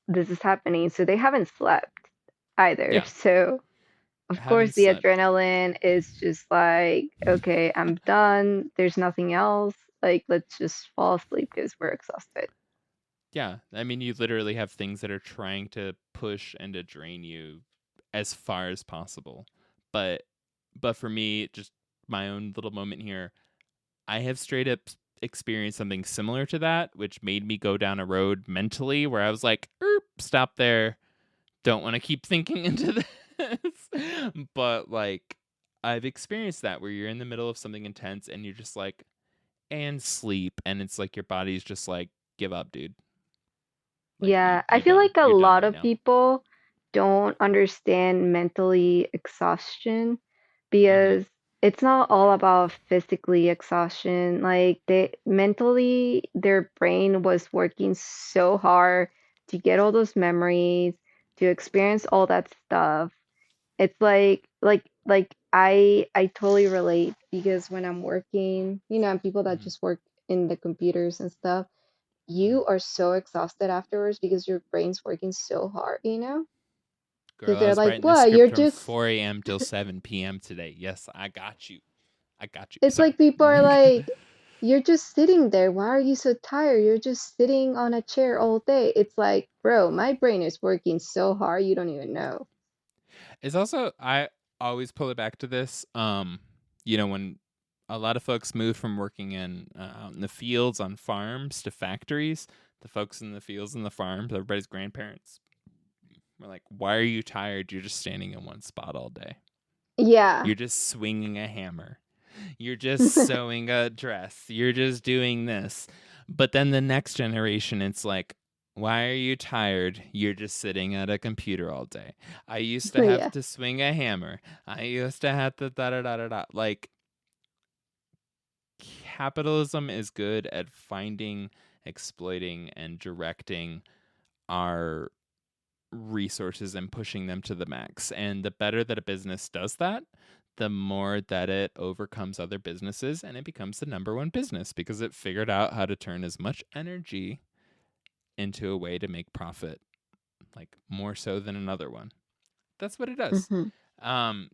E: this is happening, so they haven't slept either.
A: yeah,
E: So, of course,
A: haven't
E: the
A: slept.
E: adrenaline is just like, okay, I'm done. There's nothing else. Like, let's just fall asleep because we're exhausted.
A: Yeah, I mean, you literally have things that are trying to push and to drain you as far as possible. But for me, just my own little moment here, I have straight up experienced something similar to that, which made me go down a road mentally where I was like, stop there. Don't want to keep thinking into this. But like, I've experienced that where you're in the middle of something intense and you're just like, and sleep. And it's like your body's just like, give up, dude. Like,
E: Yeah, I
A: you're
E: feel
A: done.
E: like a
A: You're done
E: lot
A: right
E: of
A: now.
E: people don't understand mentally exhaustion
A: Mm-hmm.
E: because it's not all about physically exhaustion. Like they mentally, their brain was working so hard to get all those memories, to experience all that stuff. It's like I totally relate because when I'm working, people that
A: Mm-hmm.
E: just work in the computers and stuff,
A: Mm-hmm.
E: you are so exhausted afterwards because your brain's working so hard. Because
A: Girl, I
E: they're
A: was
E: like,
A: writing this
E: "What?
A: script
E: You're
A: from
E: just."
A: 4 a.m. till 7 p.m. today. Yes, I got you. I got you.
E: It's
A: Sorry.
E: like people are like, "You're just sitting there. Why are you so tired? You're just sitting on a chair all day." It's like, bro, my brain is working so hard, you don't even know.
A: It's also, I always pull it back to this. When a lot of folks move from working out in the fields on farms to factories, the folks in the fields and the farms, everybody's grandparents, were like, "Why are you tired? You're just standing in one spot all day.
E: Yeah.
A: You're just swinging a hammer. You're just sewing a dress. You're just doing this." But then the next generation, it's like, Why are you tired? You're just sitting at a computer all day. I used to have
E: Yeah.
A: to swing a hammer. I used to have to da da da da da. Like, capitalism is good at finding, exploiting, and directing our resources and pushing them to the max. And the better that a business does that, the more that it overcomes other businesses and it becomes the number one business because it figured out how to turn as much energy into a way to make profit, like more so than another one. That's what it does.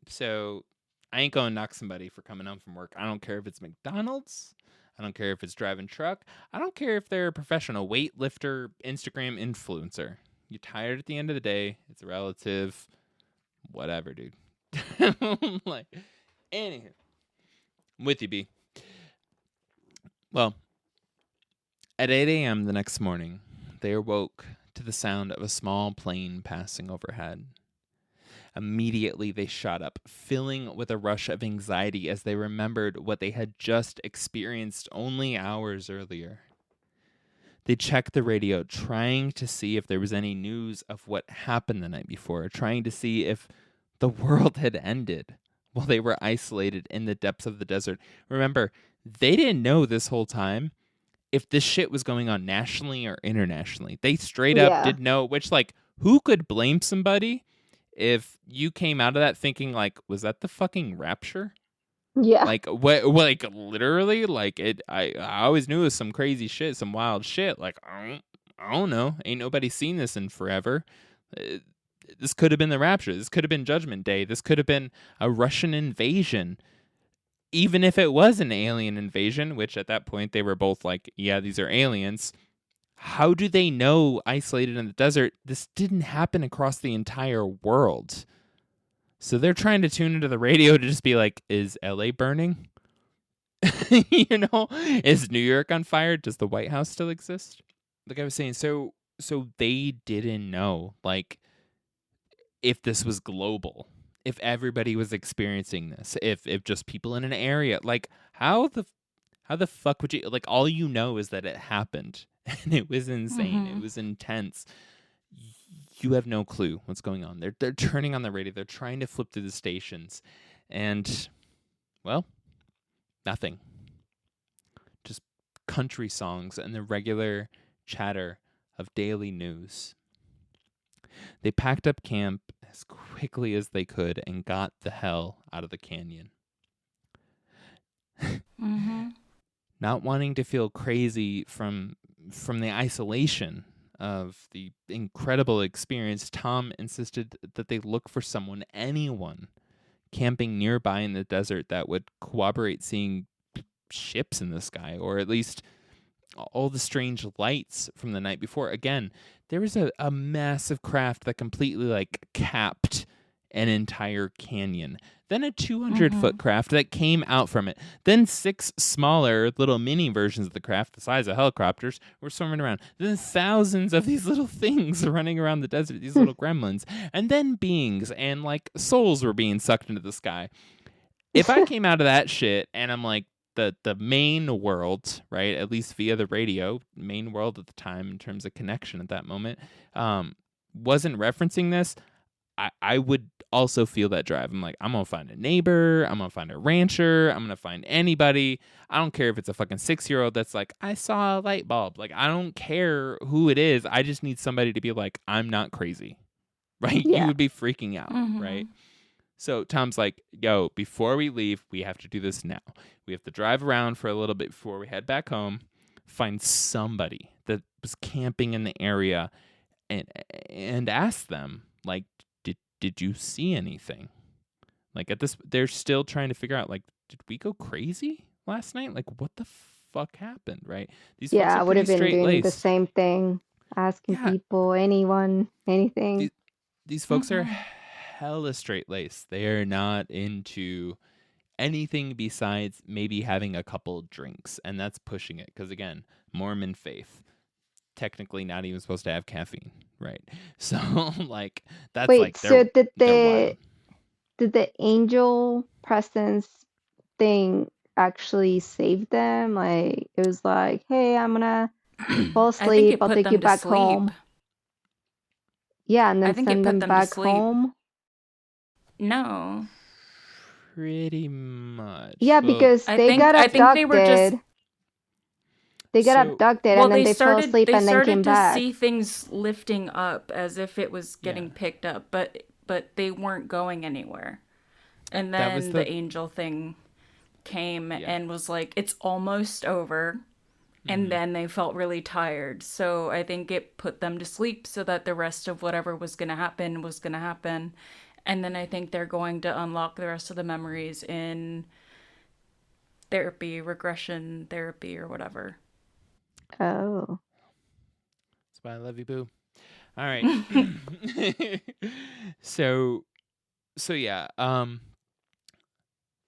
A: So I ain't gonna knock somebody for coming home from work. I don't care if it's McDonald's. I don't care if it's driving truck. I don't care if they're a professional weightlifter, Instagram influencer. You're tired at the end of the day. It's a relative. Whatever, dude. Like, anywho. I'm with you, B. Well, at 8 a.m. the next morning, they awoke to the sound of a small plane passing overhead. Immediately, they shot up, filling with a rush of anxiety as they remembered what they had just experienced only hours earlier. They checked the radio, trying to see if there was any news of what happened the night before, trying to see if the world had ended while they were isolated in the depths of the desert. Remember, they didn't know this whole time if this shit was going on nationally or internationally. They straight up didn't know, which, like, who could blame somebody if you came out of that thinking, like, was that the fucking rapture?
E: Yeah.
A: Like, what, like, literally, like, I always knew it was some crazy shit, some wild shit. Like, I don't know. Ain't nobody seen this in forever. This could have been the rapture. This could have been Judgment Day. This could have been a Russian invasion. Even if it was an alien invasion, which at that point they were both like, yeah, these are aliens. How do they know, isolated in the desert, this didn't happen across the entire world? So they're trying to tune into the radio to just be like, is LA burning? You know, is New York on fire? Does the White House still exist? Like I was saying, so they didn't know, like, if this was global, if everybody was experiencing this, if just people in an area, like, how the fuck would you, like, all you know is that it happened and it was insane. It was intense. You have no clue what's going on. They're turning on the radio. They're trying to flip through the stations, and, well, nothing. Just country songs and the regular chatter of daily news. They packed up camp as quickly as they could and got the hell out of the canyon. Not wanting to feel crazy from the isolation of the incredible experience, Tom insisted that they look for anyone camping nearby in the desert that would corroborate seeing ships in the sky, or at least all the strange lights from the night before. Again, there was a massive craft that completely, like, capped an entire canyon. Then a 200-foot craft that came out from it. Then 6 smaller little mini versions of the craft, the size of helicopters, were swimming around. Then thousands of these little things running around the desert, these little gremlins. And then beings and, like, souls were being sucked into the sky. If I came out of that shit and I'm like, the main world, right, at least via the radio, main world at the time in terms of connection at that moment, wasn't referencing this, I would also feel that drive. I'm like, I'm going to find a neighbor. I'm going to find a rancher. I'm going to find anybody. I don't care if it's a fucking 6-year-old that's like, I saw a light bulb. Like, I don't care who it is. I just need somebody to be like, I'm not crazy, right?
E: Yeah.
A: You would be freaking out, right? So Tom's like, yo, before we leave, we have to do this now. We have to drive around for a little bit before we head back home, find somebody that was camping in the area and ask them, like, did you see anything? Like, at this, they're still trying to figure out, like, did we go crazy last night? Like, what the fuck happened, right? These folks
E: I
A: are
E: would have
A: pretty
E: been doing the
A: straight-laced.
E: same thing, asking people, anyone, anything.
A: These folks are hella straight-laced. They are not into anything besides maybe having a couple drinks, and that's pushing it. Because, again, Mormon faith, technically not even supposed to have caffeine, right? So, like, that's
E: Wait,
A: like,
E: so
A: they're wild.
E: did the angel presence thing actually save them? Like, it was like, hey, I'm gonna Fall
D: I think
E: asleep,
D: it
E: I'll
D: put
E: take
D: them
E: you
D: to
E: back
D: sleep.
E: home. Yeah, and
D: I
E: then
D: think it
E: send
D: put
E: them
D: them to
E: back
D: sleep.
E: home.
D: No.
A: Pretty much.
E: Yeah,
A: Well,
E: because they got
D: I think they were just
E: abducted. They got
A: So-
E: abducted
D: well,
E: and then they fell asleep and then came
D: to
E: back.
D: see things lifting up as if it was getting
A: Yeah.
D: picked up, but they weren't going anywhere. And
A: That was
D: then
A: the-
D: the angel thing came
A: Yeah.
D: and was like, it's almost over. And then they felt really tired. So I think it put them to sleep so that the rest of whatever was going to happen was going to happen. And then I think they're going to unlock the rest of the memories in therapy, regression therapy, or whatever.
E: Oh.
A: That's why I love you, boo. All right. So yeah.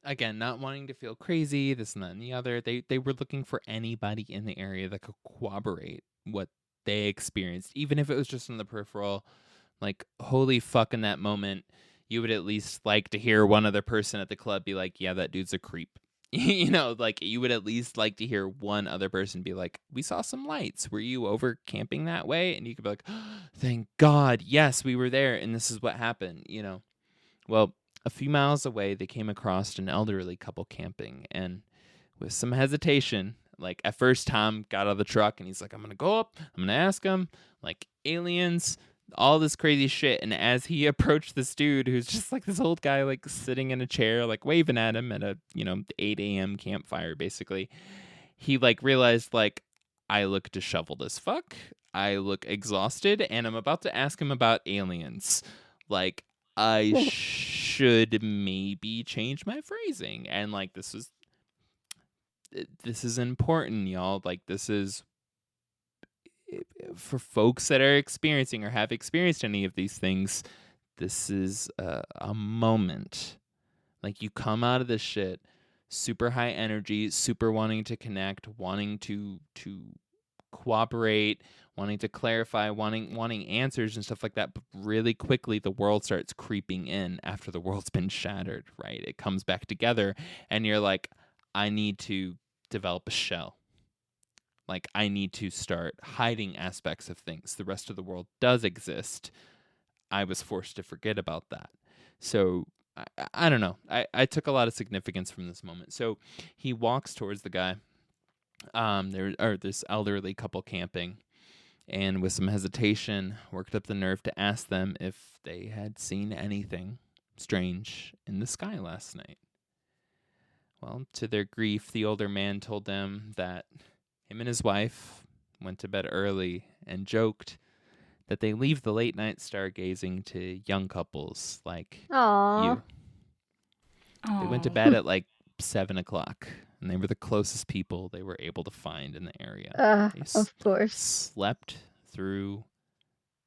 A: Again, not wanting to feel crazy, this and that and the other. They were looking for anybody in the area that could corroborate what they experienced, even if it was just in the peripheral. Like, holy fuck, in that moment, you would at least like to hear one other person at the club be like, yeah, that dude's a creep. You know, like, you would at least like to hear one other person be like, we saw some lights. Were you over camping that way? And you could be like, oh, thank God. Yes, we were there. And this is what happened, you know. Well, a few miles away, they came across an elderly couple camping. And with some hesitation, like, at first, Tom got out of the truck and he's like, I'm going to go up. I'm going to ask him, like, aliens, all this crazy shit. And as he approached this dude who's just like this old guy, like, sitting in a chair, like, waving at him at a, 8 a.m. campfire, basically, he, like, realized, like, I look disheveled as fuck. I look exhausted. And I'm about to ask him about aliens. Like, I should maybe change my phrasing. And, like, this is important, y'all. Like, this is for folks that are experiencing or have experienced any of these things. This is a moment. Like, you come out of this shit super high energy, super wanting to connect, wanting to cooperate, wanting to clarify, wanting answers and stuff like that. But really quickly, the world starts creeping in after the world's been shattered, right? It comes back together, and you're like, I need to develop a shell. Like, I need to start hiding aspects of things. The rest of the world does exist. I was forced to forget about that. So, I don't know. I took a lot of significance from this moment. So, he walks towards the guy. This elderly couple camping, and with some hesitation, worked up the nerve to ask them if they had seen anything strange in the sky last night. Well, to their grief, the older man told them that him and his wife went to bed early and joked that they leave the late night stargazing to young couples like
E: Aww.
A: you. They went to bed at like 7 o'clock, and they were the closest people they were able to find in the area. They
E: Of course.
A: slept through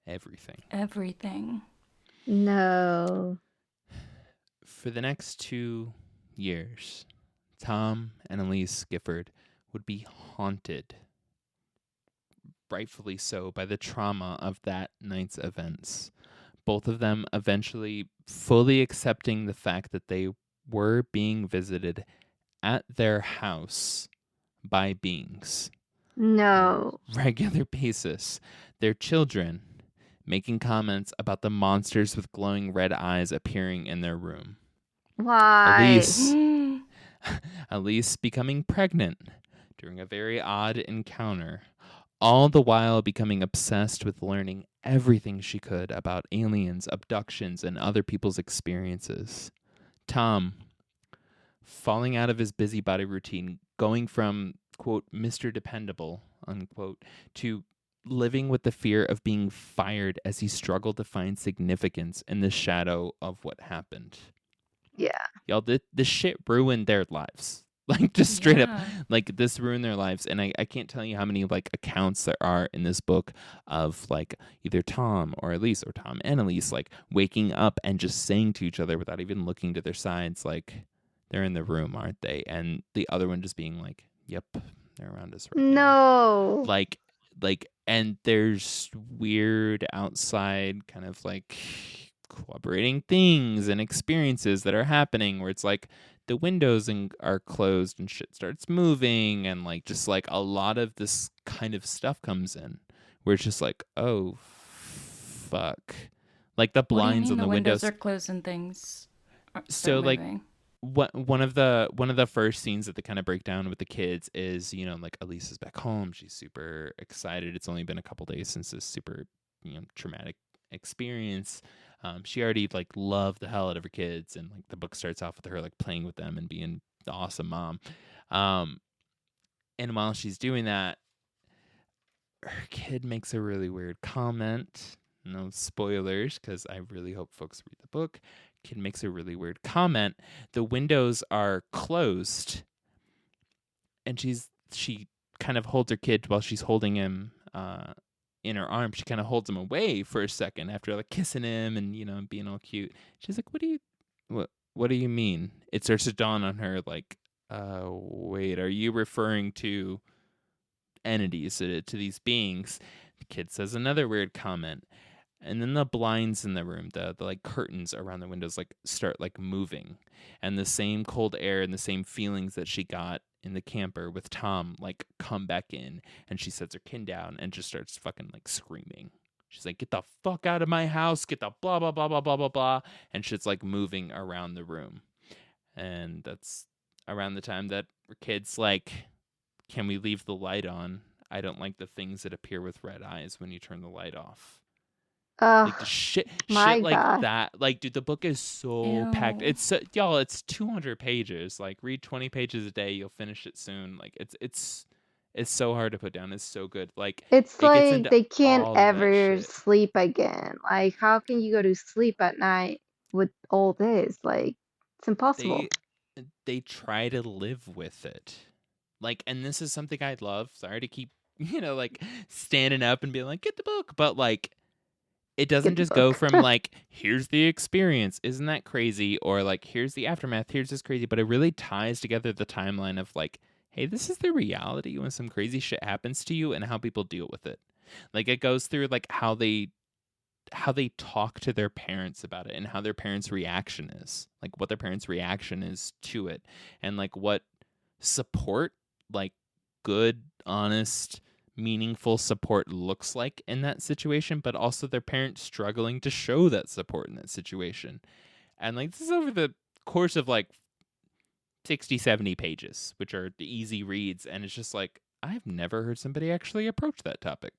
A: everything.
D: Everything.
E: No.
A: For the next 2 years, Tom and Elise Gifford would be haunted, rightfully so, by the trauma of that night's events. Both of them eventually fully accepting the fact that they were being visited at their house by beings
E: No.
A: on a regular basis. Their children making comments about the monsters with glowing red eyes appearing in their room.
E: Why?
A: Elise becoming pregnant during a very odd encounter, all the while becoming obsessed with learning everything she could about aliens, abductions, and other people's experiences. Tom, falling out of his busybody routine, going from, quote, Mr. Dependable, unquote, to living with the fear of being fired as he struggled to find significance in the shadow of what happened.
E: Yeah.
A: Y'all, this shit ruined their lives. Like, just straight up,
D: Yeah.
A: like, this ruined their lives. And I can't tell you how many, like, accounts there are in this book of, like, either Tom or Elise, or Tom and Elise, like, waking up and just saying to each other without even looking to their sides, like, they're in the room, aren't they? And the other one just being like, yep, they're around us right now.
E: No.
A: Like, and there's weird outside kind of, like, cooperating things and experiences that are happening where it's like, the windows are closed and shit starts moving, and like just like a lot of this kind of stuff comes in where it's just like, oh fuck, like the
D: What do you
A: blinds
D: mean
A: on
D: the
A: the
D: windows
A: windows.
D: are closed and things start
A: So like
D: moving?
A: one of the first scenes that they kind of break down with the kids is, you know, like Elise is back home, she's super excited, it's only been a couple days since this super, you know, traumatic experience. She already like loved the hell out of her kids, and like the book starts off with her like playing with them and being the awesome mom. And while she's doing that, her kid makes a really weird comment. No spoilers, because I really hope folks read the book. Kid makes a really weird comment. The windows are closed, and she kind of holds her kid while she's holding him in her arms. She kind of holds him away for a second after like kissing him and, you know, being all cute. She's like, what do you mean? It starts to dawn on her like, wait, are you referring to entities, to these beings? The kid says another weird comment. And then the blinds in the room, the like curtains around the windows, like start like moving, and the same cold air and the same feelings that she got in the camper with Tom like come back in, and she sets her kid down and just starts fucking like screaming. She's like, "Get the fuck out of my house! Get the blah blah blah blah blah blah blah!" And shit's like moving around the room, and that's around the time that her kid's like, "Can we leave the light on? I don't like the things that appear with red eyes when you turn the light off." Like the shit
E: my
A: like
E: God.
A: that. Like, dude, the book is so packed.
D: Ew.
A: It's y'all, it's 200 pages. Like, read 20 pages a day, you'll finish it soon. Like, it's so hard to put down. It's so good. Like,
E: It's
A: it gets
E: like
A: into
E: they can't
A: all of that
E: ever
A: shit.
E: sleep again. Like, how can you go to sleep at night with all this? Like, it's impossible.
A: They try to live with it. Like, and this is something I love. Sorry to keep, you know, like standing up and being like, get the book, but like it doesn't
E: Get the
A: just go
E: book.
A: from like, here's the experience, isn't that crazy? Or like, here's the aftermath, here's this crazy. But it really ties together the timeline of like, hey, this is the reality when some crazy shit happens to you and how people deal with it. Like it goes through like how they talk to their parents about it and how their parents' reaction is. Like what their parents' reaction is to it. And like what support, like good, honest, meaningful support looks like in that situation, but also their parents struggling to show that support in that situation. And like this is over the course of like 60, 70 pages, which are the easy reads. And it's just like, I've never heard somebody actually approach that topic.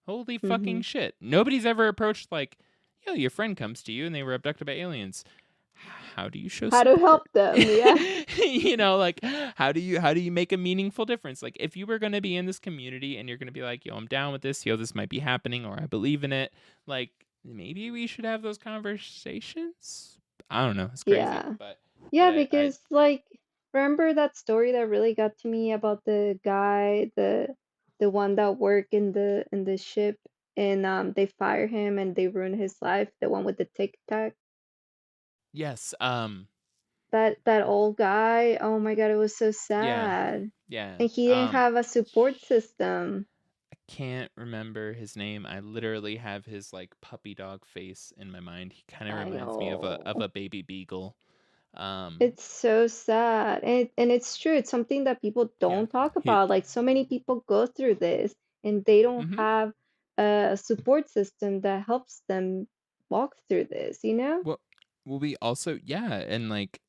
A: Holy fucking shit. Nobody's ever approached like, yo, your friend comes to you and they were abducted by aliens. How do you show
E: How
A: support?
E: to help them? Yeah.
A: You know, like how do you make a meaningful difference? Like if you were going to be in this community and you're going to be like, yo, I'm down with this, yo, this might be happening, or I believe in it, like maybe we should have those conversations. I don't know, it's crazy.
E: Yeah.
A: But
E: Yeah,
A: I
E: because like, remember that story that really got to me about the guy, the one that worked in the ship, and they fire him and they ruin his life, the one with the tic tac?
A: yes,
E: That old guy, oh my God, it was so
A: yeah,
E: sad.
A: yeah.
E: And he didn't have a support system.
A: I can't remember his name. I literally have his like puppy dog face in my mind. He kind of
E: I
A: reminds me of
E: know.
A: a baby beagle.
E: It's so sad. And it's true. It's something that people
A: Yeah.
E: don't talk about. Like so many people go through this and they don't
A: Mm-hmm.
E: have a support system that helps them walk through this, you know?
A: Well, we also, yeah, and like,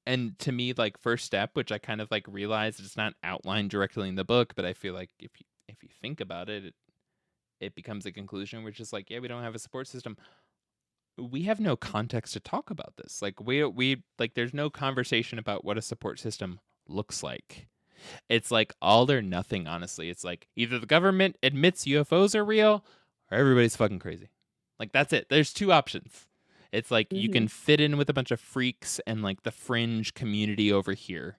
A: and to me, like first step, which I kind of like realized it's not outlined directly in the book, but I feel like if you think about it, it becomes a conclusion, which is like, yeah, we don't have a support system. We have no context to talk about this. Like we like, there's no conversation about what a support system looks like. It's like all or nothing, honestly. It's like either the government admits UFOs are real or everybody's fucking crazy. Like that's it. There's two options. It's like you
E: Mm-hmm.
A: can fit in with a bunch of freaks and like the fringe community over here.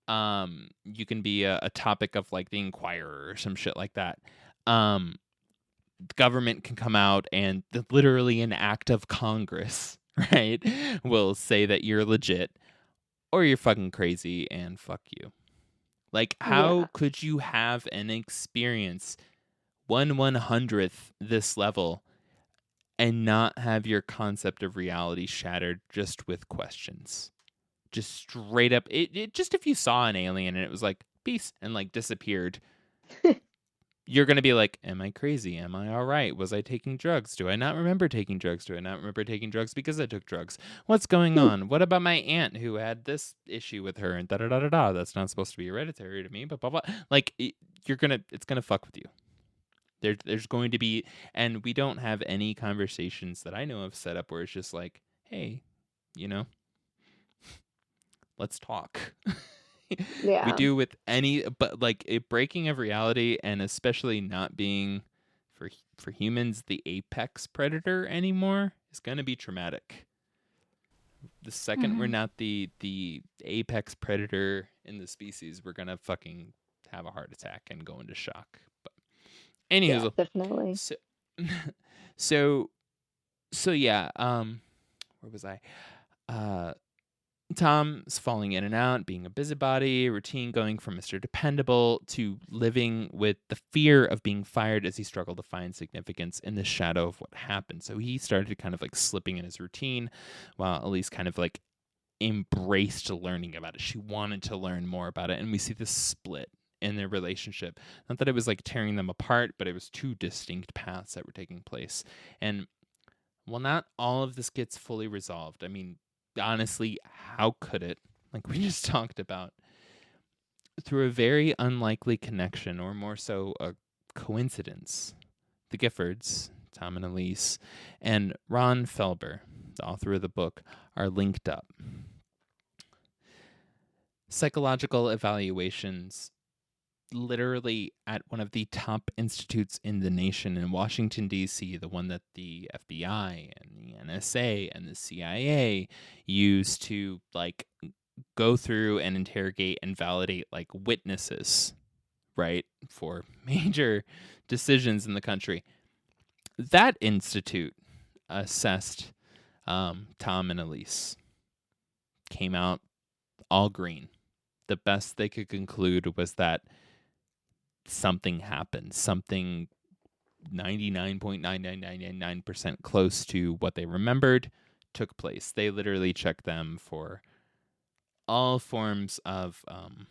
A: You can be a topic of like the Inquirer or some shit like that. The government can come out and literally an act of Congress, right, will say that you're legit or you're fucking crazy and fuck you. Like, how
E: Yeah.
A: could you have an experience 1/100th this level and not have your concept of reality shattered just with questions? just straight up. It just, if you saw an alien and it was like peace and like disappeared, you're going to be like, am I crazy? Am I all right? Was I taking drugs? Do I not remember taking drugs? Do I not remember taking drugs because I took drugs? What's going on? What about my aunt who had this issue with her and da da da da da? That's not supposed to be hereditary to me, but blah blah. Like it's gonna fuck with you. There's going to be, and we don't have any conversations that I know of set up where it's just like, hey, let's talk.
E: Yeah.
A: We do with any, but like a breaking of reality, and especially not being for humans the apex predator anymore, is going to be traumatic. The second we're not the apex predator in the species, we're going to fucking have a heart attack and go into shock. But anywho,
E: Yeah, definitely.
A: So yeah, where was I? Tom's falling in and out, being a busybody, routine going from Mr. Dependable to living with the fear of being fired as he struggled to find significance in the shadow of what happened. So he started kind of like slipping in his routine, while Elise kind of like embraced learning about it. She wanted to learn more about it. And we see this split in their relationship. Not that it was like tearing them apart, but it was two distinct paths that were taking place. And while not all of this gets fully resolved, I mean, honestly, how could it? Like we just talked about, through a very unlikely connection, or more so a coincidence, the Giffords, Tom and Elise, and Ron Felber, the author of the book, are linked up. Psychological evaluations literally at one of the top institutes in the nation in Washington, D.C., the one that the FBI and the NSA and the CIA use to like go through and interrogate and validate like witnesses, right, for major decisions in the country. That institute assessed Tom and Elise, came out all green. The best they could conclude was that something happened, something 99.99999% close to what they remembered took place. They literally checked them for all forms of, I'm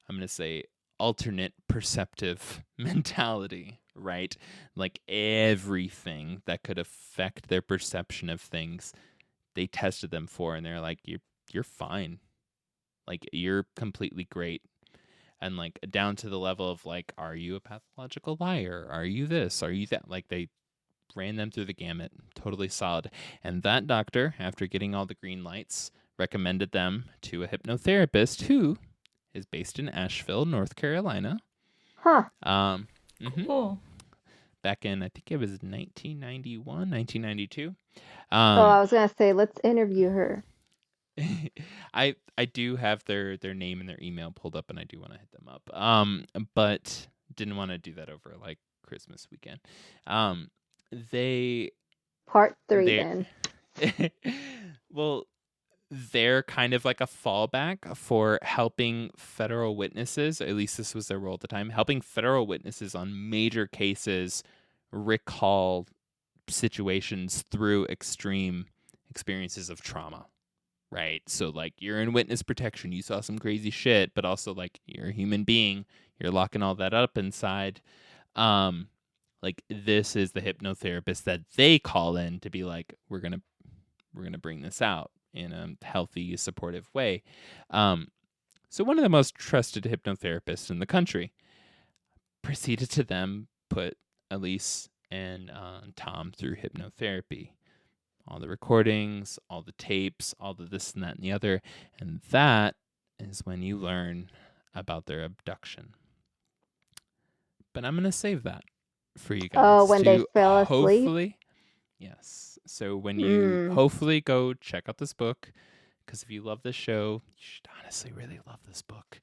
A: going to say, alternate perceptive mentality, right? Like everything that could affect their perception of things, they tested them for, and they're like, you're fine. Like, you're completely great. And like down to the level of like, are you a pathological liar? Are you this? Are you that? Like they ran them through the gamut, totally solid. And that doctor, after getting all the green lights, recommended them to a hypnotherapist who is based in Asheville, North Carolina.
E: Huh.
D: Cool.
A: Back in, I think it was 1991, 1992.
E: I was gonna say, let's interview her.
A: I do have their name and their email pulled up, and I do want to hit them up. But didn't want to do that over like Christmas weekend.
E: Part 3 then.
A: Well, they're kind of like a fallback for helping federal witnesses, at least this was their role at the time, helping federal witnesses on major cases recall situations through extreme experiences of trauma. Right. So like you're in witness protection. You saw some crazy shit, but also like you're a human being. You're locking all that up inside. Like this is the hypnotherapist that they call in to be like, we're gonna bring this out in a healthy, supportive way. So one of the most trusted hypnotherapists in the country proceeded to them put Elise and Tom through hypnotherapy. All the recordings, all the tapes, all the this and that and the other. And that is when you learn about their abduction. But I'm going to save that for you guys.
E: Oh, when they fell asleep?
A: Hopefully, yes. So when you hopefully go check out this book, because if you love this show, you should honestly really love this book.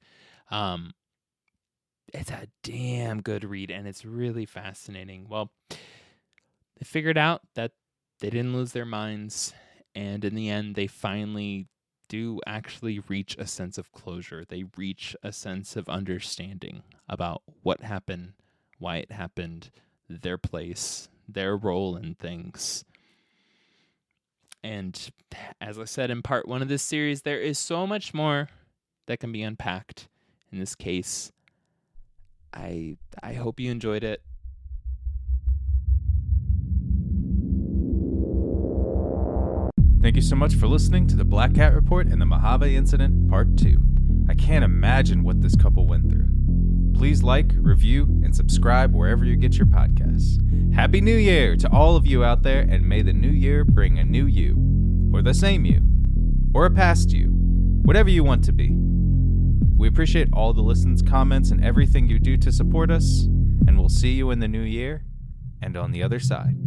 A: It's a damn good read, and it's really fascinating. Well, they figured out that they didn't lose their minds, and in the end, they finally do actually reach a sense of closure. They reach a sense of understanding about what happened, why it happened, their place, their role in things. And as I said in part 1 of this series, there is so much more that can be unpacked in this case. I hope you enjoyed it.
B: Thank you so much for listening to the Black Cat Report and the Mojave Incident Part 2. I can't imagine what this couple went through. Please like, review, and subscribe wherever you get your podcasts. Happy New Year to all of you out there, and may the new year bring a new you, or the same you, or a past you, whatever you want to be. We appreciate all the listens, comments, and everything you do to support us, and we'll see you in the new year and on the other side.